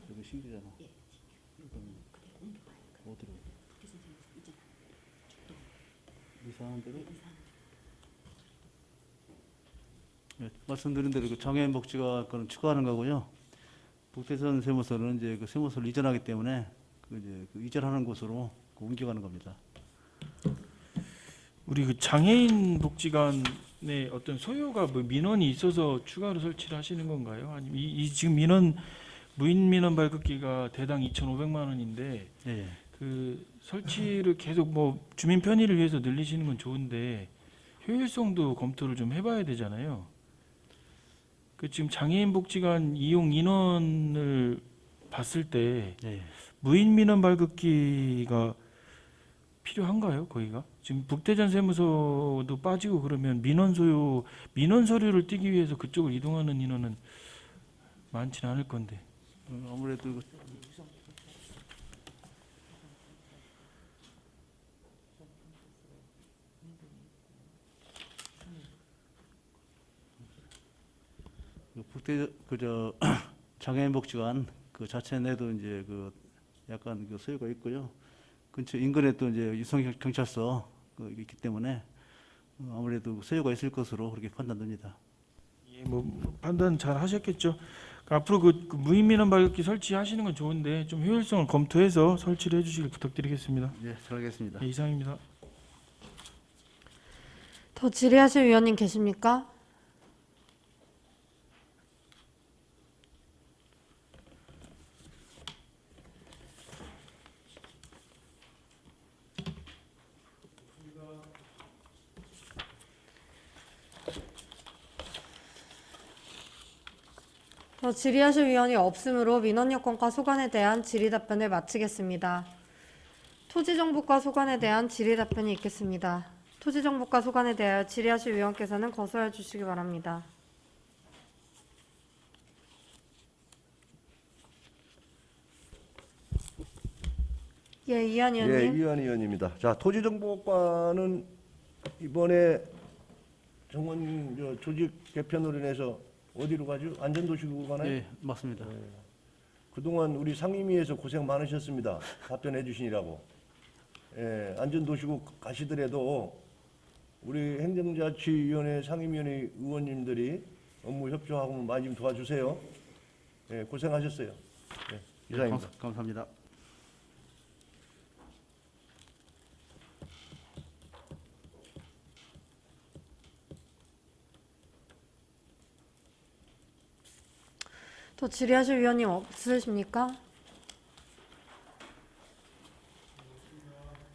여기 신규잖아. 어디로? 이상한 대로. 네, 말씀드린 대로 장애인 복지가 그건 추가하는 거고요. 북대전 세무서는 이제 세무서를 이전하기 때문에 이전하는 곳으로 옮겨가는 겁니다. 우리 장애인 복지관에 어떤 소요가 민원이 있어서 추가로 설치를 하시는 건가요? 아니면 이 지금 무인 민원 발급기가 대당 2,500만 원인데 네. 설치를 계속 주민 편의를 위해서 늘리시는 건 좋은데 효율성도 검토를 좀 해봐야 되잖아요. 지금 장애인 복지관 이용 인원을 봤을 때 네. 무인 민원 발급기가 필요한가요? 거기가 지금 북대전 세무서도 빠지고 그러면 민원 서류를 띄기 위해서 그쪽을 이동하는 인원은 많지는 않을 건데. 아무래도 장애인 복지관 그 자체 내도 이제 그 약간 그 소요가 있고요. 근처 인근에 또 이제 유성 경찰서 있기 때문에 아무래도 소요가 있을 것으로 그렇게 판단됩니다. 예, 뭐 판단 잘 하셨겠죠. 앞으로 그 무인민원 발급기 설치하시는 건 좋은데 좀 효율성을 검토해서 설치를 해주시길 부탁드리겠습니다. 예, 잘 알겠습니다. 예, 이상입니다. 더 질의하실 위원님 계십니까? 더 질의하실 위원이 없으므로 민원요건과 소관에 대한 질의 답변을 마치겠습니다. 토지정보과 소관에 대한 질의 답변이 있겠습니다. 토지정보과 소관에 대하여 질의하실 위원께서는 거소해 주시기 바랍니다. 예, 이한 예, 의원님. 이완 의원입니다. 자, 토지정보과는 이번에 정원 조직 개편으로 인해서 어디로 가죠? 안전도시국으로 가나요? 예, 맞습니다. 그동안 우리 상임위에서 고생 많으셨습니다. 답변해 주시느라고. 예, 안전도시국 가시더라도 우리 행정자치위원회 상임위원회 의원님들이 업무 협조하고 많이 좀 도와주세요. 예, 고생하셨어요. 예, 이상입니다. 감사합니다. 더 질의하실 위원님 없으십니까?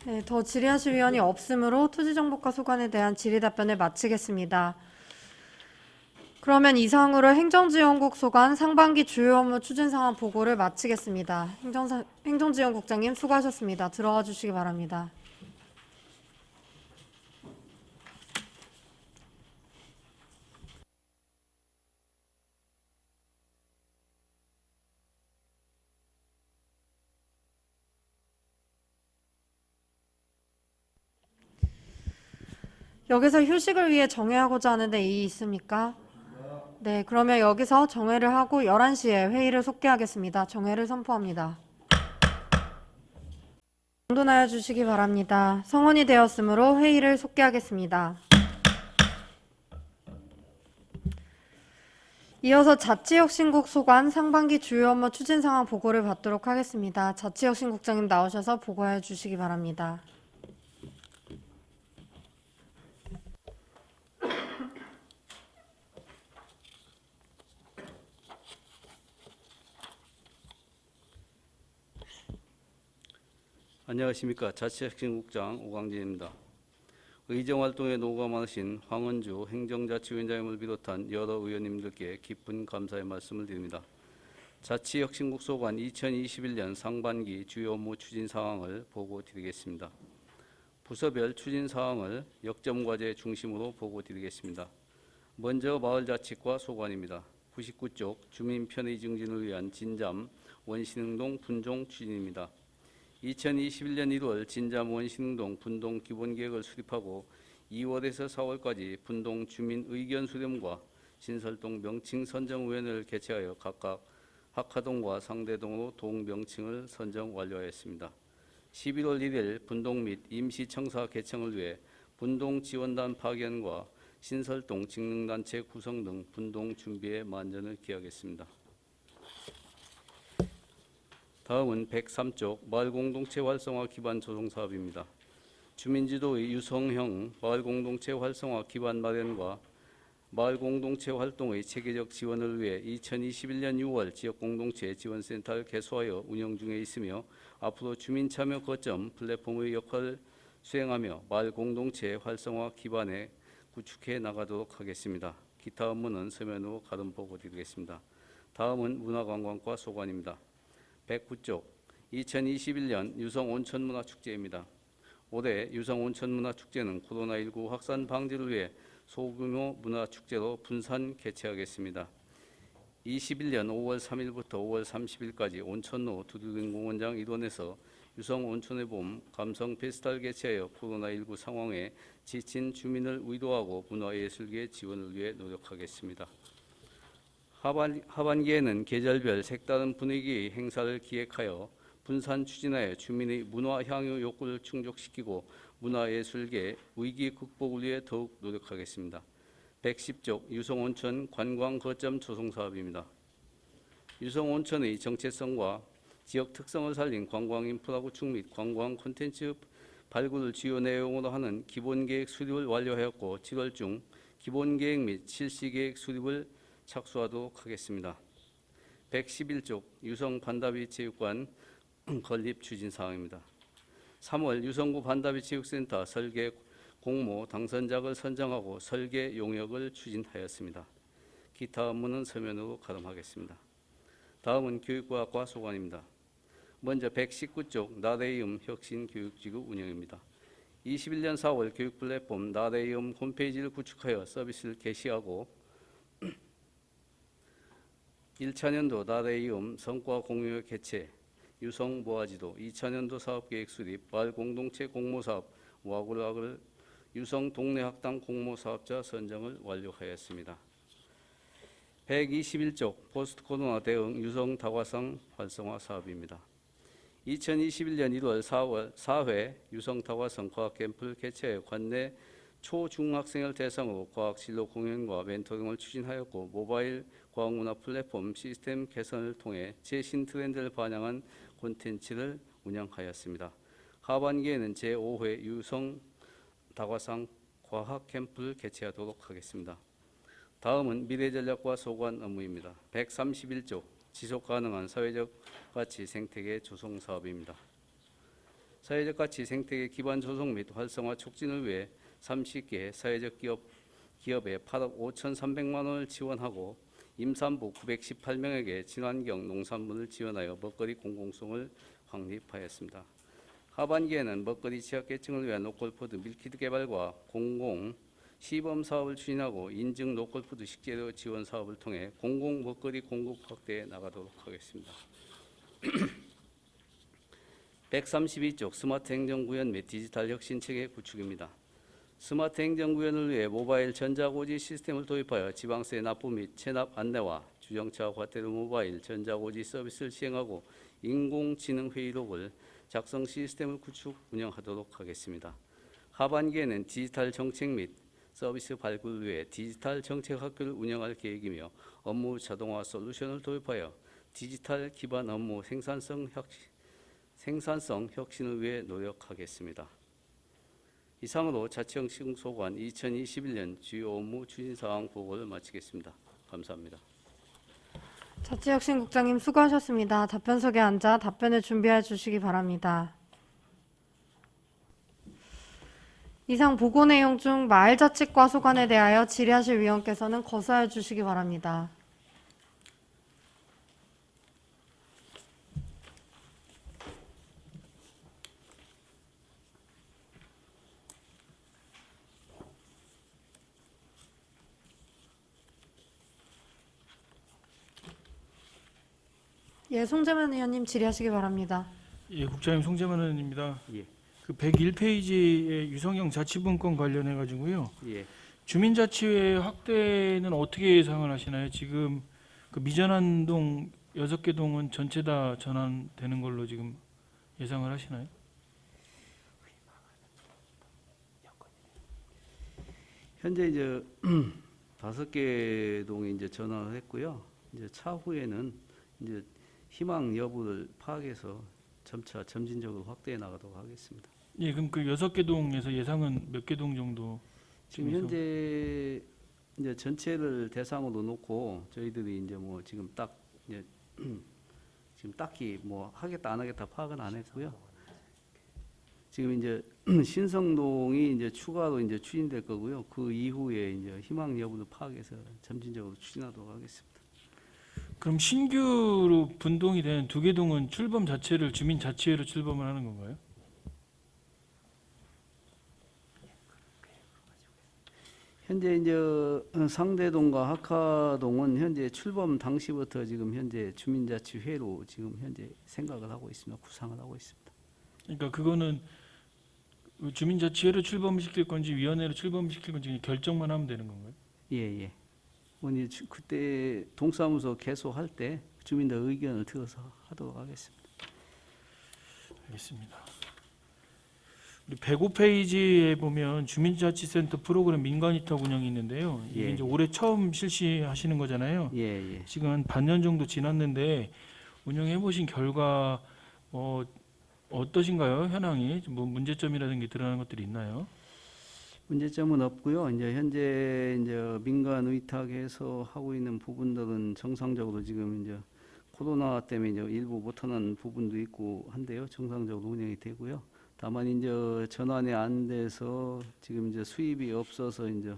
네, 더 질의하실 위원이 없으므로 토지정보과 소관에 대한 질의 답변을 마치겠습니다. 그러면 이상으로 행정지원국 소관 상반기 주요 업무 추진 상황 보고를 마치겠습니다. 행정지원국장님 수고하셨습니다. 들어가 주시기 바랍니다. 여기서 휴식을 위해 정회하고자 하는데 이의 있습니까? 네, 그러면 여기서 정회를 하고 11시에 회의를 속개하겠습니다. 정회를 선포합니다. 정돈하여 주시기 바랍니다. 성원이 되었으므로 회의를 속개하겠습니다. 이어서 자치혁신국 소관 상반기 주요 업무 추진 상황 보고를 받도록 하겠습니다. 자치혁신국장님 나오셔서 보고해 주시기 바랍니다. 안녕하십니까. 자치혁신국장 오광진입니다. 의정활동에 노고가 많으신 황은주 행정자치위원장님을 비롯한 여러 의원님들께 깊은 감사의 말씀을 드립니다. 자치혁신국 소관 2021년 상반기 주요 업무 추진 상황을 보고 드리겠습니다. 부서별 추진 사항을 역점과제 중심으로 보고 드리겠습니다. 먼저 마을자치과 소관입니다. 99쪽 주민 편의 증진을 위한 진잠 원신흥동 분종 추진입니다. 2021년 1월 진잠 원신흥동 분동 기본계획을 수립하고 2월에서 4월까지 분동 주민 의견 수렴과 신설동 명칭 선정위원회를 개최하여 각각 학화동과 상대동으로 동 명칭을 선정 완료하였습니다. 11월 1일 분동 및 임시청사 개청을 위해 분동 지원단 파견과 신설동 직능단체 구성 등 분동 준비에 만전을 기하겠습니다. 다음은 103쪽 마을공동체 활성화 기반 조성 사업입니다. 주민지도의 유성형 마을공동체 활성화 기반 마련과 마을공동체 활동의 체계적 지원을 위해 2021년 6월 지역공동체 지원센터를 개소하여 운영 중에 있으며 앞으로 주민참여 거점 플랫폼의 역할을 수행하며 마을공동체 활성화 기반에 구축해 나가도록 하겠습니다. 기타 업무는 서면으로 가름 보고 드리겠습니다. 다음은 문화관광과 소관입니다. 109쪽 2021년 유성온천문화축제입니다. 올해 유성온천문화축제는 코로나19 확산 방지를 위해 소규모 문화축제로 분산 개최하겠습니다. 21년 5월 3일부터 5월 30일까지 온천로 두들경공원장 일원에서 유성온천의 봄 감성 페스타를 개최하여 코로나19 상황에 지친 주민을 위로하고 문화예술계 지원을 위해 노력하겠습니다. 하반기에는 계절별 색다른 분위기의 행사를 기획하여 분산 추진하여 주민의 문화 향유 욕구를 충족시키고 문화예술계 위기 극복을 위해 더욱 노력하겠습니다. 110쪽 유성온천 관광 거점 조성 사업입니다. 유성온천의 정체성과 지역 특성을 살린 관광 인프라 구축 및 관광 콘텐츠 발굴을 주요 내용으로 하는 기본계획 수립을 완료하였고 7월 중 기본계획 및 실시계획 수립을 착수하도록 하겠습니다. 111쪽 유성 반다비 체육관 건립 추진 사항입니다. 3월 유성구 반다비 체육센터 설계 공모 당선작을 선정하고 설계 용역을 추진하였습니다. 기타 업무는 서면으로 가름하겠습니다. 다음은 교육과학과 소관입니다. 먼저 119쪽 나레이음 혁신교육지구 운영입니다. 21년 4월 교육 플랫폼 나레이음 홈페이지를 구축하여 서비스를 개시하고 1차년도 나레이음 성과 공유 개최, 유성 모아지도 2차년도 사업계획 수립, 마을 공동체 공모사업, 와글와글 유성 동네 학당 공모사업자 선정을 완료하였습니다. 121쪽 포스트 코로나 대응 유성 다과상 활성화 사업입니다. 2021년 1월 4회 유성 다과성 과학캠프를 개최해 관내 초중학생을 대상으로 과학진로 공연과 멘토링을 추진하였고 모바일 과학문화 플랫폼 시스템 개선을 통해 최신 트렌드를 반영한 콘텐츠를 운영하였습니다. 하반기에는 제5회 유성 다과상 과학 캠프를 개최하도록 하겠습니다. 다음은 미래전략과 소관 업무입니다. 131조 지속가능한 사회적 가치 생태계 조성 사업입니다. 사회적 가치 생태계 기반 조성 및 활성화 촉진을 위해 30개 사회적 기업에 8억 5,300만 원을 지원하고 임산부 918명에게 친환경 농산물을 지원하여 먹거리 공공성을 확립하였습니다. 하반기에는 먹거리 취약계층을 위한 로컬푸드 밀키트 개발과 공공 시범 사업을 추진하고 인증 로컬푸드 식재료 지원 사업을 통해 공공 먹거리 공급 확대해 나가도록 하겠습니다. 132쪽 스마트 행정구현 및 디지털 혁신체계 구축입니다. 스마트 행정구현을 위해 모바일 전자고지 시스템을 도입하여 지방세 납부 및 체납 안내와 주정차 과태료 모바일 전자고지 서비스를 시행하고 인공지능 회의록을 작성 시스템을 구축 운영하도록 하겠습니다. 하반기에는 디지털 정책 및 서비스 발굴을 위해 디지털 정책 학교를 운영할 계획이며 업무 자동화 솔루션을 도입하여 디지털 기반 업무 생산성 혁신을 위해 노력하겠습니다. 이상으로 자치형식소관 2021년 주요 업무 추진사항 보고를 마치겠습니다. 감사합니다. 자치혁신국장님 수고하셨습니다. 답변석에 앉아 답변을 준비해 주시기 바랍니다. 이상 보고 내용 중 마을자치과 소관에 대하여 질의하실 위원께서는 거사해 주시기 바랍니다. 예, 송재만 의원님 질의하시기 바랍니다. 예, 국장님 송재만 의원입니다. 예. 그 101페이지의 유성형 자치분권 관련해 가지고요. 예. 주민자치회 확대는 어떻게 예상을 하시나요? 지금 그 미전한 동 6개 동은 전체 다 전환되는 걸로 지금 예상을 하시나요? 현재 이제 5개 동이 이제 전환을 했고요. 이제 차후에는 이제 희망 여부를 파악해서 점차 점진적으로 확대해 나가도록 하겠습니다. 예, 그럼 그 6개 동에서 예상은 몇 개 동 정도? 지금 현재 이제 전체를 대상으로 놓고 저희들이 이제 뭐 지금 딱 이제 지금 딱히 뭐 하겠다 안 하겠다 파악은 안 했고요. 지금 이제 신성동이 이제 추가로 이제 추진될 거고요. 그 이후에 이제 희망 여부를 파악해서 점진적으로 추진하도록 하겠습니다. 그럼 신규로 분동이 된 2개 동은 출범 자체를 주민자치회로 출범을 하는 건가요? 현재 이제 상대동과 학하동은 현재 출범 당시부터 지금 현재 주민자치회로 지금 현재 생각을 하고 있습니다. 구상을 하고 있습니다. 그러니까 그거는 주민자치회로 출범시킬 건지 위원회로 출범시킬 건지 결정만 하면 되는 건가요? 예, 예. 그때 동사무소 개소할 때 주민들 의견을 들어서 하도록 하겠습니다. 알겠습니다. 우리 105페이지에 보면 주민자치센터 프로그램 민간위탁 운영이 있는데요. 이게 예. 이제 올해 처음 실시하시는 거잖아요. 예. 지금 한 반년 정도 지났는데 운영해 보신 결과 어떠신가요? 현황이 뭐 문제점이라든지 드러나는 것들이 있나요? 문제점은 없고요. 이제 현재 이제 민간 위탁해서 하고 있는 부분들은 정상적으로 지금 이제 코로나 때문에 이제 일부 못하는 부분도 있고 한데요. 정상적으로 운영이 되고요. 다만 이제 전환이 안 돼서 지금 이제 수입이 없어서 이제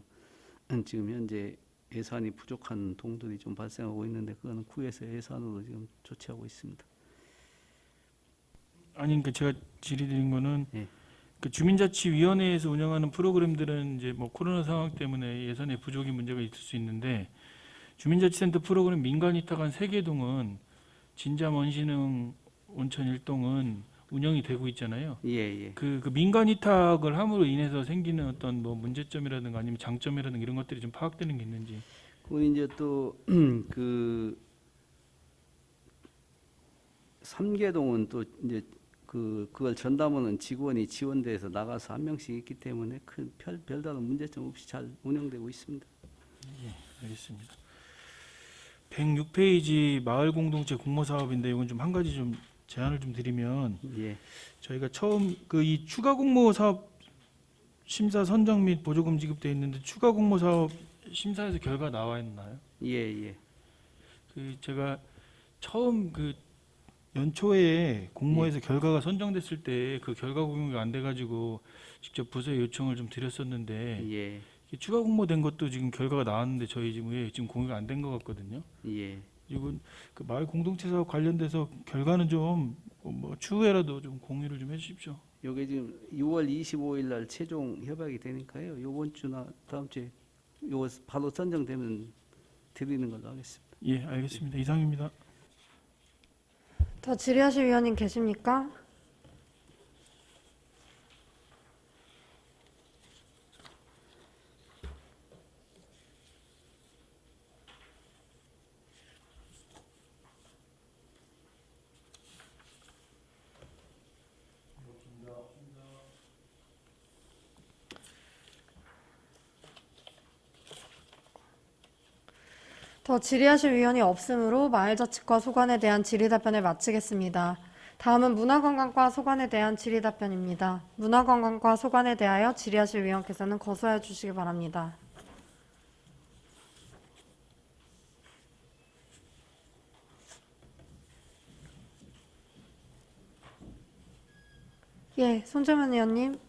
지금 현재 예산이 부족한 동들이 좀 발생하고 있는데 그거는 구에서 예산으로 지금 조치하고 있습니다. 아니 그러니까 제가 질의드린 거는 예. 그 주민자치위원회에서 운영하는 프로그램들은 이제 뭐 코로나 상황 때문에 예산의 부족이 문제가 있을 수 있는데 주민자치센터 프로그램 민간위탁한 3개 동은 진잠, 원신흥, 온천 일동은 운영이 되고 있잖아요. 예. 그 민간위탁을 함으로 인해서 생기는 어떤 뭐 문제점이라든가 아니면 장점이라든가 이런 것들이 좀 파악되는 게 있는지. 그리고 이제 또 그 3개동은 또 이제 그걸 전담하는 직원이 지원돼서 나가서 한 명씩 있기 때문에 큰 별다른 문제점 없이 잘 운영되고 있습니다. 알겠습니다. 106페이지 마을 공동체 공모 사업인데 이건 좀 한 가지 좀 제안을 좀 드리면 예. 저희가 처음 이 추가 공모 사업 심사 선정 및 보조금 지급돼 있는데 추가 공모 사업 심사에서 결과 나와 있나요? 예. 제가 처음 연초에 공모해서 결과가 선정됐을 때 그 결과 공유가 안 돼가지고 직접 부서에 요청을 좀 드렸었는데 예. 이게 추가 공모된 것도 지금 결과가 나왔는데 저희 지금 공유가 안 된 것 같거든요. 예. 이건 그 마을 공동체 사업 관련돼서 결과는 좀 뭐 추후에라도 좀 공유를 좀 해주십시오. 요게 지금 6월 25일 날 최종 협약이 되니까요. 요번 주나 다음 주에 요거 바로 선정되면 드리는 걸로 하겠습니다. 예, 알겠습니다. 이상입니다. 더 질의하실 위원님 계십니까? 더 질의하실 위원이 없으므로 마을자치과 소관에 대한 질의답변을 마치겠습니다. 다음은 문화관광과 소관에 대한 질의답변입니다. 문화관광과 소관에 대하여 질의하실 위원께서는 거소하여 주시기 바랍니다. 예, 손재만 의원님.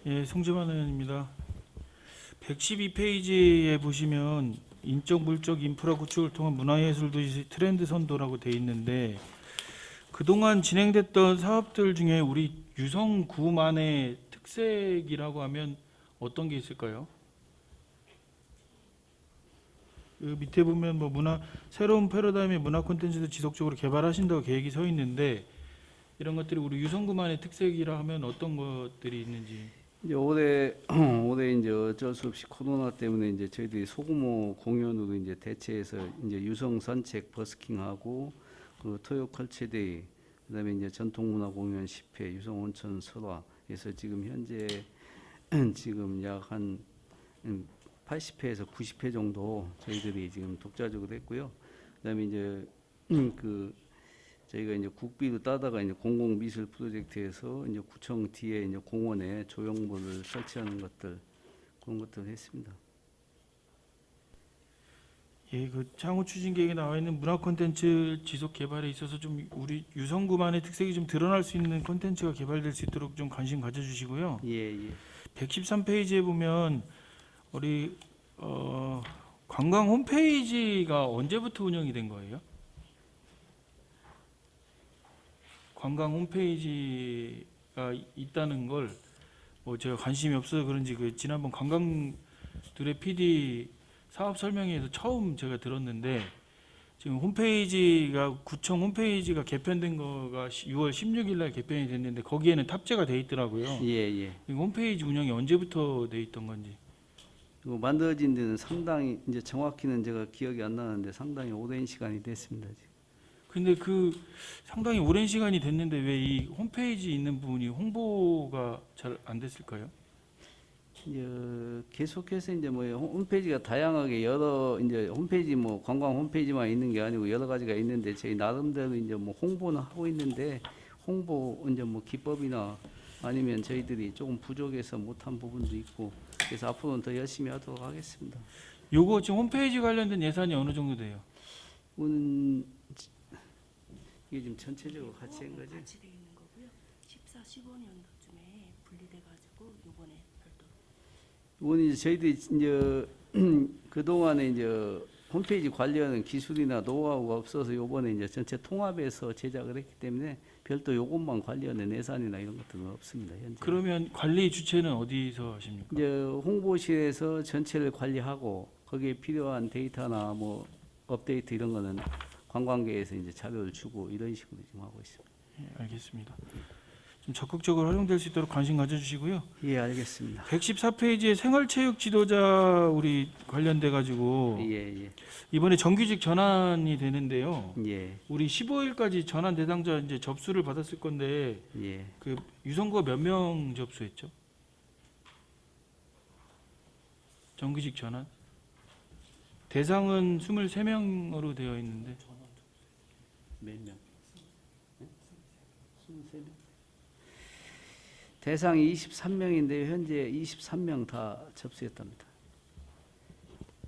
예, 송재만 의원입니다. 112페이지에 보시면 인적 물적 인프라 구축을 통한 문화예술 도시 트렌드 선도라고 돼 있는데 그동안 진행됐던 사업들 중에 우리 유성구만의 특색이라고 하면 어떤 게 있을까요? 그 밑에 보면 뭐 새로운 패러다임의 문화 콘텐츠도 지속적으로 개발하신다고 계획이 서 있는데 이런 것들이 우리 유성구만의 특색이라 하면 어떤 것들이 있는지. 이제 올해 이제 어쩔 수 없이 코로나 때문에 이제 저희들이 소규모 공연으로 이제 대체해서 이제 유성 산책 버스킹하고 그 토요 컬처데이 그다음에 이제 전통문화 공연 10회 유성 온천 설화에서 지금 현재 지금 약 한 80회에서 90회 정도 저희들이 지금 독자적으로 했고요. 그다음에 이제 저희가 이제 국비로 따다가 이제 공공미술 프로젝트에서 이제 구청 뒤에 이제 공원에 조형물을 설치하는 것들 그런 것들을 했습니다. 예, 그 향후 추진 계획에 나와 있는 문화 콘텐츠 지속 개발에 있어서 좀 우리 유성구만의 특색이 좀 드러날 수 있는 콘텐츠가 개발될 수 있도록 좀 관심 가져주시고요. 예. 113페이지에 보면 우리 관광 홈페이지가 언제부터 운영이 된 거예요? 관광 홈페이지가 있다는 걸 뭐 제가 관심이 없어서 그런지 그 지난번 관광들의 PD 사업 설명회에서 처음 제가 들었는데 지금 홈페이지가 구청 홈페이지가 개편된 거가 6월 16일 날 개편이 됐는데 거기에는 탑재가 돼 있더라고요. 예. 이 홈페이지 운영이 언제부터 돼 있던 건지. 이거 만들어진 데는 상당히 이제 정확히는 제가 기억이 안 나는데 상당히 오랜 시간이 됐습니다. 지금. 근데 그 상당히 오랜 시간이 됐는데 왜 이 홈페이지 있는 부분이 홍보가 잘 안 됐을까요? 이제 계속해서 이제 뭐 홈페이지가 다양하게 여러 이제 홈페이지 뭐 관광 홈페이지만 있는 게 아니고 여러 가지가 있는데 저희 나름대로 이제 뭐 홍보는 하고 있는데 홍보 이제 뭐 기법이나 아니면 저희들이 조금 부족해서 못한 부분도 있고 그래서 앞으로는 더 열심히 하도록 하겠습니다. 요거 지금 홈페이지 관련된 예산이 어느 정도 돼요? 오늘 이게 지금 전체적으로 같이 한 거지? 같이 되어 있는 거고요. 14, 15년도쯤에 분리돼가지고 요번에 별도. 이건 이제 저희들이 이제 그 동안에 이제 홈페이지 관리하는 기술이나 노하우가 없어서 요번에 이제 전체 통합해서 제작을 했기 때문에 별도 요것만 관리하는 예산이나 이런 것들은 없습니다. 현재. 그러면 관리 주체는 어디서 하십니까? 이제 홍보실에서 전체를 관리하고 거기에 필요한 데이터나 뭐 업데이트 이런 거는 관광계에서 이제 자료를 주고 이런 식으로 지금 하고 있습니다. 예, 알겠습니다. 좀 적극적으로 활용될 수 있도록 관심 가져주시고요. 예, 알겠습니다. 114페이지에 생활체육 지도자 우리 관련돼 가지고 예, 예, 이번에 정규직 전환이 되는데요. 예, 우리 15일까지 전환 대상자 이제 접수를 받았을 건데 예. 그 유성구가 몇 명 접수했죠? 정규직 전환? 대상은 23명으로 되어 있는데 몇 명? 23명? 대상이 23명인데 현재 23명 다 접수했답니다.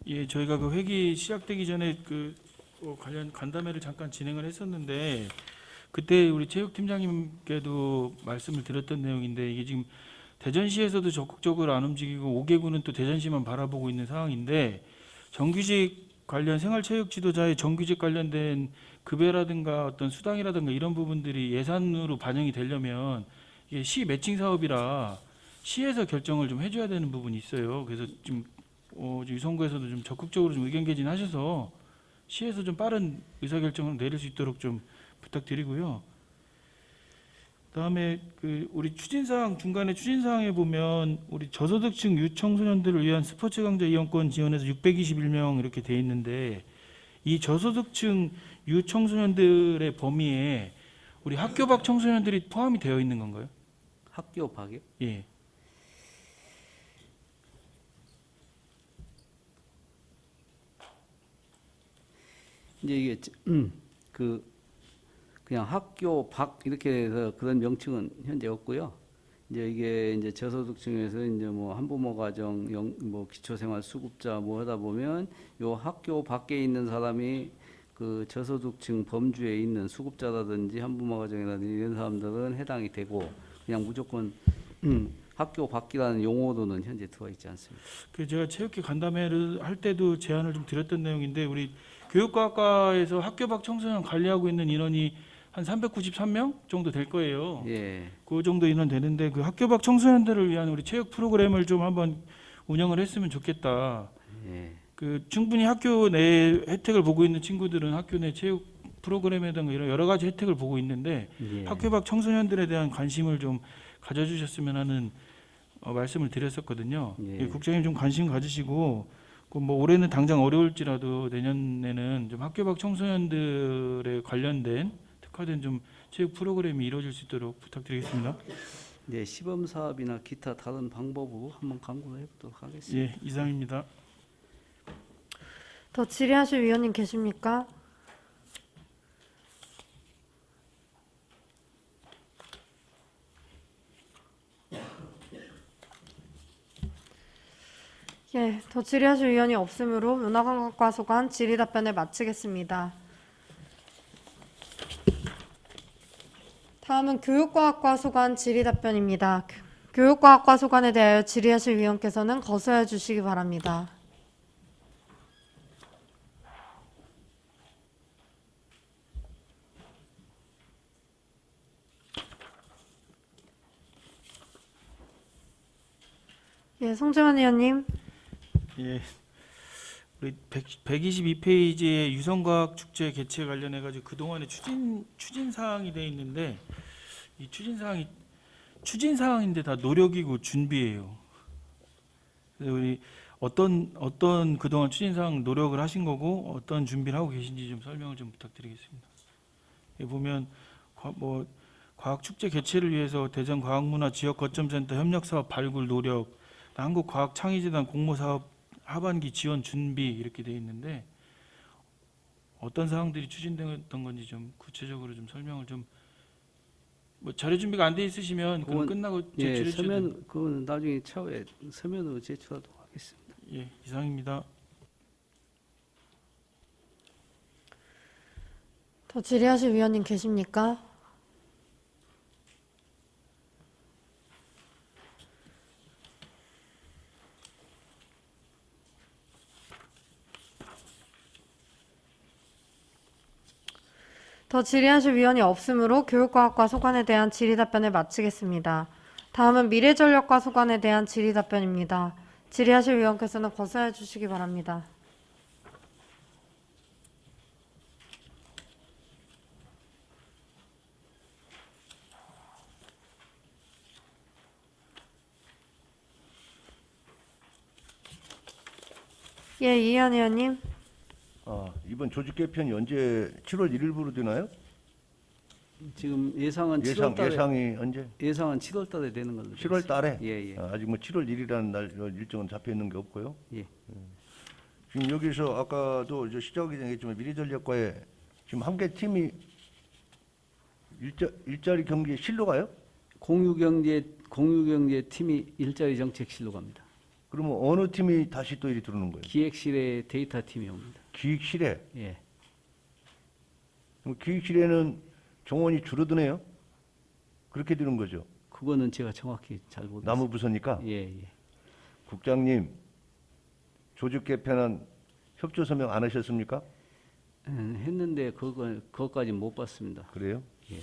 예, 저희가 그 회기 시작되기 전에 그 관련 간담회를 잠깐 진행을 했었는데 그때 우리 체육팀장님께도 말씀을 드렸던 내용인데 이게 지금 대전시에서도 적극적으로 안 움직이고 5개구는 또 대전시만 바라보고 있는 상황인데 정규직 관련 생활체육 지도자의 정규직 관련된 급여라든가 어떤 수당이라든가 이런 부분들이 예산으로 반영이 되려면 이게 시 매칭 사업이라 시에서 결정을 좀 해줘야 되는 부분이 있어요. 그래서 지금 유성구에서도 좀 적극적으로 좀 의견 개진하셔서 시에서 좀 빠른 의사결정을 내릴 수 있도록 좀 부탁드리고요. 그다음에 그 우리 추진사항 중간에 추진사항에 보면 우리 저소득층 유청소년들을 위한 스포츠 강좌 이용권 지원해서 621명 이렇게 돼 있는데 이 저소득층 유청소년들의 범위에 우리 학교 밖 청소년들이 포함이 되어 있는 건가요? 학교 밖이요? 예. 이제 이게 그냥 학교 밖 이렇게 해서 그런 명칭은 현재 없고요. 이제 이게 이제 저소득층에서 이제 뭐 한부모 가정 뭐 기초생활 수급자 뭐 하다 보면 요 학교 밖에 있는 사람이 그 저소득층 범주에 있는 수급자라든지 한부모 가정이라든지 이런 사람들은 해당이 되고 그냥 무조건 학교 밖이라는 용어로는 현재 들어와 있지 않습니다. 그 제가 체육회 간담회를 할 때도 제안을 좀 드렸던 내용인데 우리 교육과학과에서 학교 밖 청소년 관리하고 있는 인원이 한 393명 정도 될 거예요. 예. 그 정도 인원 되는데 그 학교 밖 청소년들을 위한 우리 체육 프로그램을 좀 한번 운영을 했으면 좋겠다. 예. 그 충분히 학교 내 혜택을 보고 있는 친구들은 학교 내 체육 프로그램이라든가 이런 여러 가지 혜택을 보고 있는데 예. 학교 밖 청소년들에 대한 관심을 좀 가져주셨으면 하는 말씀을 드렸었거든요. 예. 예, 국장님 좀 관심 가지시고 그 뭐 올해는 당장 어려울지라도 내년에는 좀 학교 밖 청소년들에 관련된 특화된 좀 체육 프로그램이 이루어질 수 있도록 부탁드리겠습니다. 네, 시범 사업이나 기타 다른 방법으로 한번 강구를 해보도록 하겠습니다. 예, 이상입니다. 더 질의하실 위원님 계십니까? 예, 더 질의하실 위원이 없으므로 문화관광과 소관 질의 답변을 마치겠습니다. 다음은 교육과학과 소관 질의 답변입니다. 교육과학과 소관에 대하여 질의하실 위원께서는 거소해 주시기 바랍니다. 예, 송재환 의원님. 예, 우리 122페이지의 유성과학 축제 개최 관련해 가지고 그 동안에 추진 사항이 돼 있는데 이 추진 사항인데 다 노력이고 준비예요. 그래서 우리 어떤 그동안 추진상 노력을 하신 거고 어떤 준비를 하고 계신지 좀 설명을 좀 부탁드리겠습니다. 여기 보면 과학축제 개최를 위해서 대전과학문화 지역거점센터 협력사업 발굴 노력, 한국과학창의재단 공모사업 하반기 지원 준비 이렇게 돼 있는데 어떤 사항들이 추진됐던 건지 좀 구체적으로 좀 설명을 좀 자료 준비가 안 돼 있으시면 그건 끝나고 예, 제출해 주셔도 서면 그건 나중에 차후에 서면으로 제출하도록 하겠습니다. 예, 이상입니다. 더 질의하실 위원님 계십니까? 더 질의하실 위원이 없으므로 교육과학과 소관에 대한 질의 답변을 마치겠습니다. 다음은 미래전력과 소관에 대한 질의 답변입니다. 질의하실 위원께서는 거사해 주시기 바랍니다. 예, 이현 의원님. 이번 조직 개편이 언제 7월 1일부로 되나요? 지금 예상은 7월 달에 예상이 언제? 예상은 7월 달에 되는 걸로. 7월 달에? 예, 예. 아직 뭐 7월 1일이라는 날 일정은 잡혀 있는 게 없고요. 예. 지금 여기서 아까도 시작하기 전에 했지만 미래전력과에 지금 함께 팀이 일자리 경기에 실로 가요? 공유경제 팀이 일자리 정책실로 갑니다. 그러면 어느 팀이 다시 또 이리 들어오는 거예요? 기획실에 데이터 팀이 옵니다. 기획실에? 예. 그럼 기획실에는 정원이 줄어드네요? 그렇게 되는 거죠? 그거는 제가 정확히 잘 모르겠습니다. 나무 부서니까? 예, 예. 국장님, 조직 개편안 협조 서명 안 하셨습니까? 했는데 그것까지 못 봤습니다. 그래요? 예.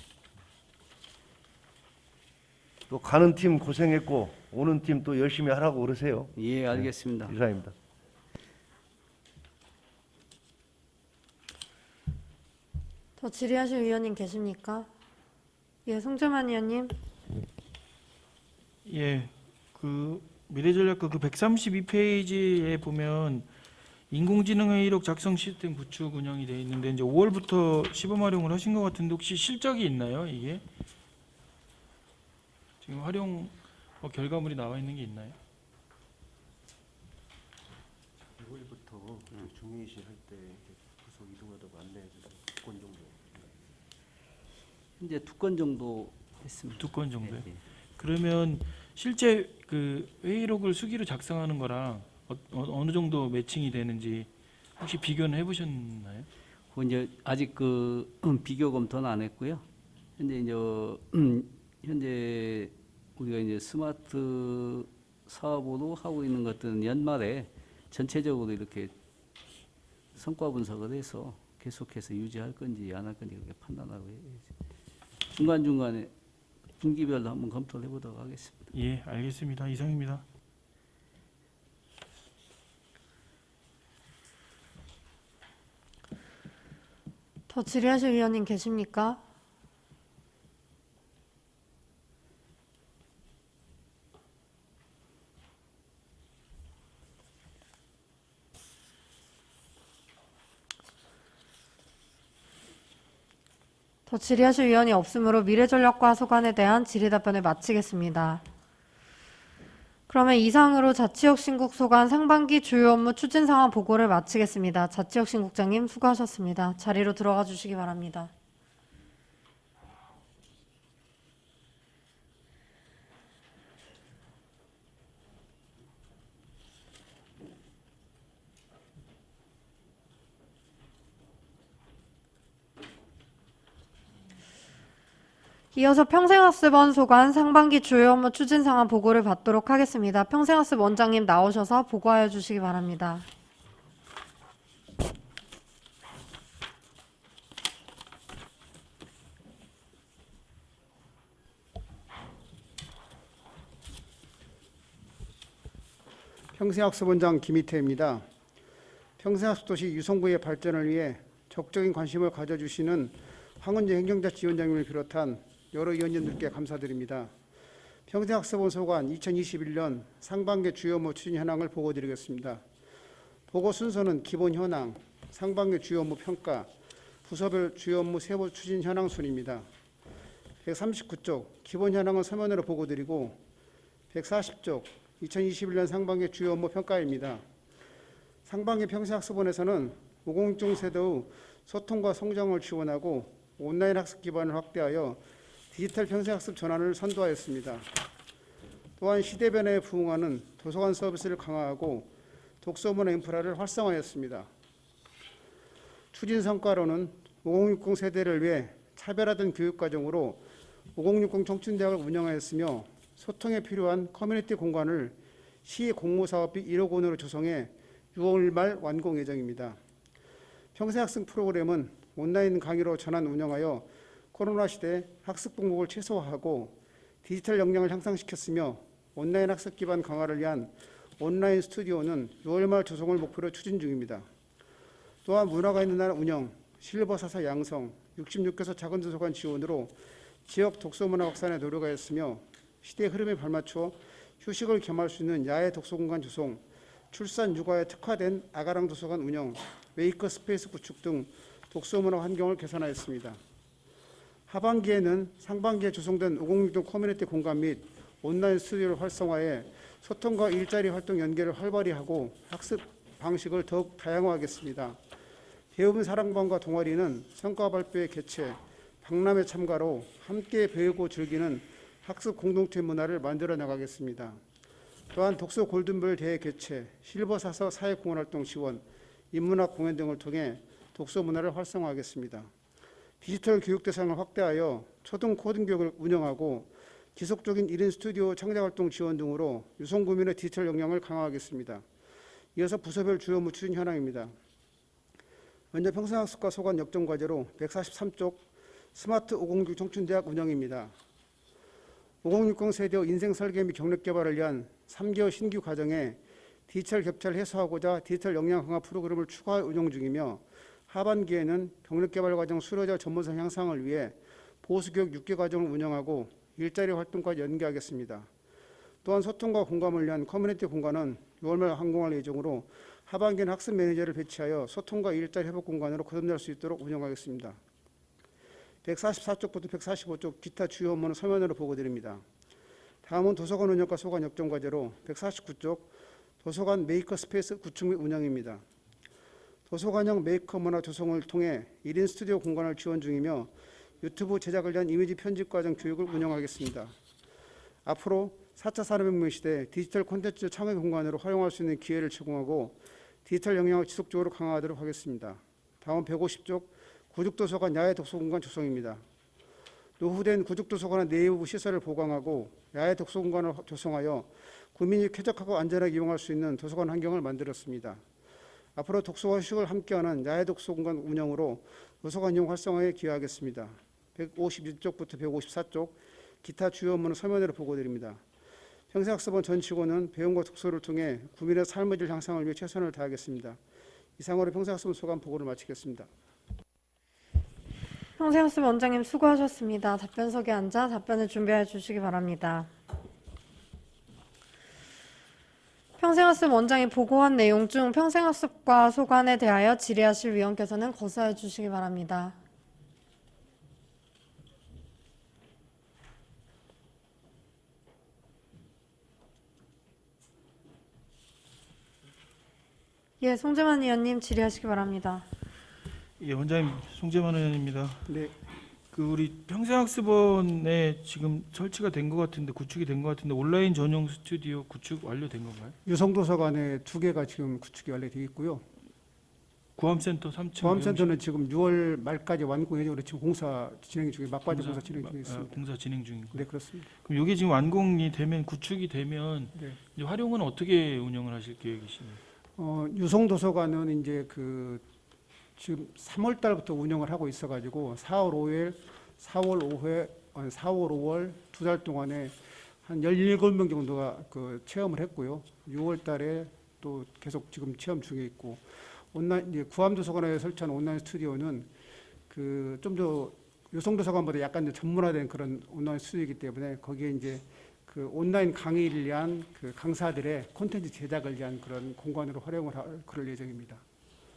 또 가는 팀 고생했고 오는 팀 또 열심히 하라고 그러세요. 예, 알겠습니다. 네, 이상입니다. 더 질의하실 위원님 계십니까? 예, 송재만 의원님. 예, 그 미래전략과 그 132페이지에 보면 인공지능 회의록 작성 시스템 구축 운영이 돼 있는데 이제 5월부터 시범 활용을 하신 것 같은데 혹시 실적이 있나요? 이게 지금 활용 결과물이 나와 있는 게 있나요? 6월부터 중위실 할 때 부서 이동하다고 안내해줘서 2건 정도. 현재 2건 정도 했습니다. 2건 정도요? 예, 예. 그러면 실제 그 회의록을 수기로 작성하는 거랑 어느 정도 매칭이 되는지 혹시 비교는 해보셨나요? 그 이제 아직 그 비교 검토는 안 했고요. 현재 우리가 이제 스마트 사업으로 하고 있는 것들은 연말에 전체적으로 이렇게 성과 분석을 해서 계속해서 유지할 건지 안 할 건지 그렇게 판단하고 중간중간에 분기별로 한번 검토를 해보도록 하겠습니다. 예, 알겠습니다. 이상입니다. 더 질의하실 위원님 계십니까? 더 질의하실 위원이 없으므로 미래전력과 소관에 대한 질의 답변을 마치겠습니다. 그러면 이상으로 자치혁신국 소관 상반기 주요 업무 추진 상황 보고를 마치겠습니다. 자치혁신국장님 수고하셨습니다. 자리로 들어가 주시기 바랍니다. 이어서 평생학습원 소관 상반기 주요 업무 추진 상황 보고를 받도록 하겠습니다. 평생학습 원장님 나오셔서 보고하여 주시기 바랍니다. 평생학습원장 김희태입니다. 평생학습도시 유성구의 발전을 위해 적극적인 관심을 가져주시는 황은주 행정자치위원장님을 비롯한 여러 위원님들께 감사드립니다. 평생학습원 소관 2021년 상반기 주요 업무 추진 현황을 보고드리겠습니다. 보고 순서는 기본 현황, 상반기 주요 업무 평가, 부서별 주요 업무 세부 추진 현황 순입니다. 139쪽 기본 현황은 서면으로 보고드리고 140쪽 2021년 상반기 주요 업무 평가입니다. 상반기 평생학습원에서는 506종 세대의 소통과 성장을 지원하고 온라인 학습 기반을 확대하여 디지털 평생학습 전환을 선도하였습니다. 또한 시대 변화에 부응하는 도서관 서비스를 강화하고 독서문화 인프라를 활성화했습니다. 추진 성과로는 5060 세대를 위해 차별화된 교육과정으로 5060 청춘대학을 운영하였으며 소통에 필요한 커뮤니티 공간을 시 공모사업비 1억 원으로 조성해 6월 말 완공 예정입니다. 평생학습 프로그램은 온라인 강의로 전환 운영하여 코로나 시대 학습 공복을 최소화하고 디지털 역량을 향상시켰으며 온라인 학습 기반 강화를 위한 온라인 스튜디오는 6월 말 조성을 목표로 추진 중입니다. 또한 문화가 있는 날 운영, 실버 사사 양성, 66개소 작은 도서관 지원으로 지역 독서문화 확산에 노력하였으며 시대 흐름에 발맞춰 휴식을 겸할 수 있는 야외 독서공간 조성, 출산 육아에 특화된 아가랑 도서관 운영, 웨이커 스페이스 구축 등 독서문화 환경을 개선하였습니다. 하반기에는 상반기에 조성된 5060 커뮤니티 공간 및 온라인 스튜디오를 활성화해 소통과 일자리 활동 연계를 활발히 하고 학습 방식을 더욱 다양화하겠습니다. 배움 사랑방과 동아리는 성과 발표회 개최, 박람회 참가로 함께 배우고 즐기는 학습 공동체 문화를 만들어 나가겠습니다. 또한 독서 골든벨 대회 개최, 실버 사서 사회공헌 활동 지원, 인문학 공연 등을 통해 독서 문화를 활성화하겠습니다. 디지털 교육 대상을 확대하여 초등 코딩 교육을 운영하고 지속적인 1인 스튜디오 창작활동 지원 등으로 유성구민의 디지털 역량을 강화하겠습니다. 이어서 부서별 주요 업무 추진 현황입니다. 먼저 평생학습과 소관 역점 과제로 143쪽 스마트 506 청춘대학 운영입니다. 5060 세대의 인생 설계 및 경력 개발을 위한 3개월 신규 과정에 디지털 격차를 해소하고자 디지털 역량 강화 프로그램을 추가 운영 중이며 하반기에는 경력 개발 과정 수료자 전문성 향상을 위해 보수교육 6개 과정을 운영하고 일자리 활동까지 연계하겠습니다. 또한 소통과 공감을 위한 커뮤니티 공간은 6월 말 완공할 예정으로 하반기에는 학습 매니저를 배치하여 소통과 일자리 회복 공간으로 거듭날 수 있도록 운영하겠습니다. 144쪽부터 145쪽 기타 주요 업무는 서면으로 보고드립니다. 다음은 도서관 운영과 소관 역점 과제로 149쪽 도서관 메이커 스페이스 구축 및 운영입니다. 도서관형 메이커 문화 조성을 통해 1인 스튜디오 공간을 지원 중이며 유튜브 제작을 위한 이미지 편집 과정 교육을 운영하겠습니다. 앞으로 4차 산업혁명 시대 디지털 콘텐츠 창의 공간으로 활용할 수 있는 기회를 제공하고 디지털 역량을 지속적으로 강화하도록 하겠습니다. 다음 150쪽 구축도서관 야외 독서공간 조성입니다. 노후된 구축도서관의 내부 시설을 보강하고 야외 독서공간을 조성하여 국민이 쾌적하고 안전하게 이용할 수 있는 도서관 환경을 만들었습니다. 앞으로 독서와 휴식을 함께하는 야외 독서공간 운영으로 도서관 이용 활성화에 기여하겠습니다. 151쪽부터 154쪽 기타 주요 업무는 서면으로 보고드립니다. 평생학습원 전 직원은 배움과 독서를 통해 국민의 삶의 질 향상을 위해 최선을 다하겠습니다. 이상으로 평생학습원 소감 보고를 마치겠습니다. 평생학습 원장님 수고하셨습니다. 답변석에 앉아 답변을 준비해 주시기 바랍니다. 평생학습 원장이 보고한 내용 중 평생학습과 소관에 대하여 질의하실 위원께서는 거사해 주시기 바랍니다. 예, 송재만 의원님 질의하시기 바랍니다. 예, 원장님 송재만 의원입니다. 네. 우리 평생학습원에 지금 설치가 된 것 같은데 구축이 된 것 같은데 온라인 전용 스튜디오 구축 완료된 건가요? 유성도서관에 2개가 지금 구축이 완료되어 있고요. 구암센터 3층 구암센터는 지금 6월 말까지 완공 예정으로 지금 공사 진행 중에 막바지 공사 진행 중에 있습니다. 공사 진행 중이고. 네, 그렇습니다. 그럼 이게 지금 완공이 되면 구축이 되면 네. 이제 활용은 어떻게 운영을 하실 계획이신가요? 유성도서관은 이제 지금 3월 달부터 운영을 하고 있어가지고 4월 5일, 4월 5월 2달 동안에 한 17명 정도가 체험을 했고요. 6월 달에 또 계속 지금 체험 중에 있고 온라인 이제 구암도서관에 설치한 온라인 스튜디오는 좀 더 유성도서관보다 약간 전문화된 그런 온라인 스튜디오이기 때문에 거기에 이제 그 온라인 강의를 위한 그 강사들의 콘텐츠 제작을 위한 그런 공간으로 활용을 그럴 예정입니다.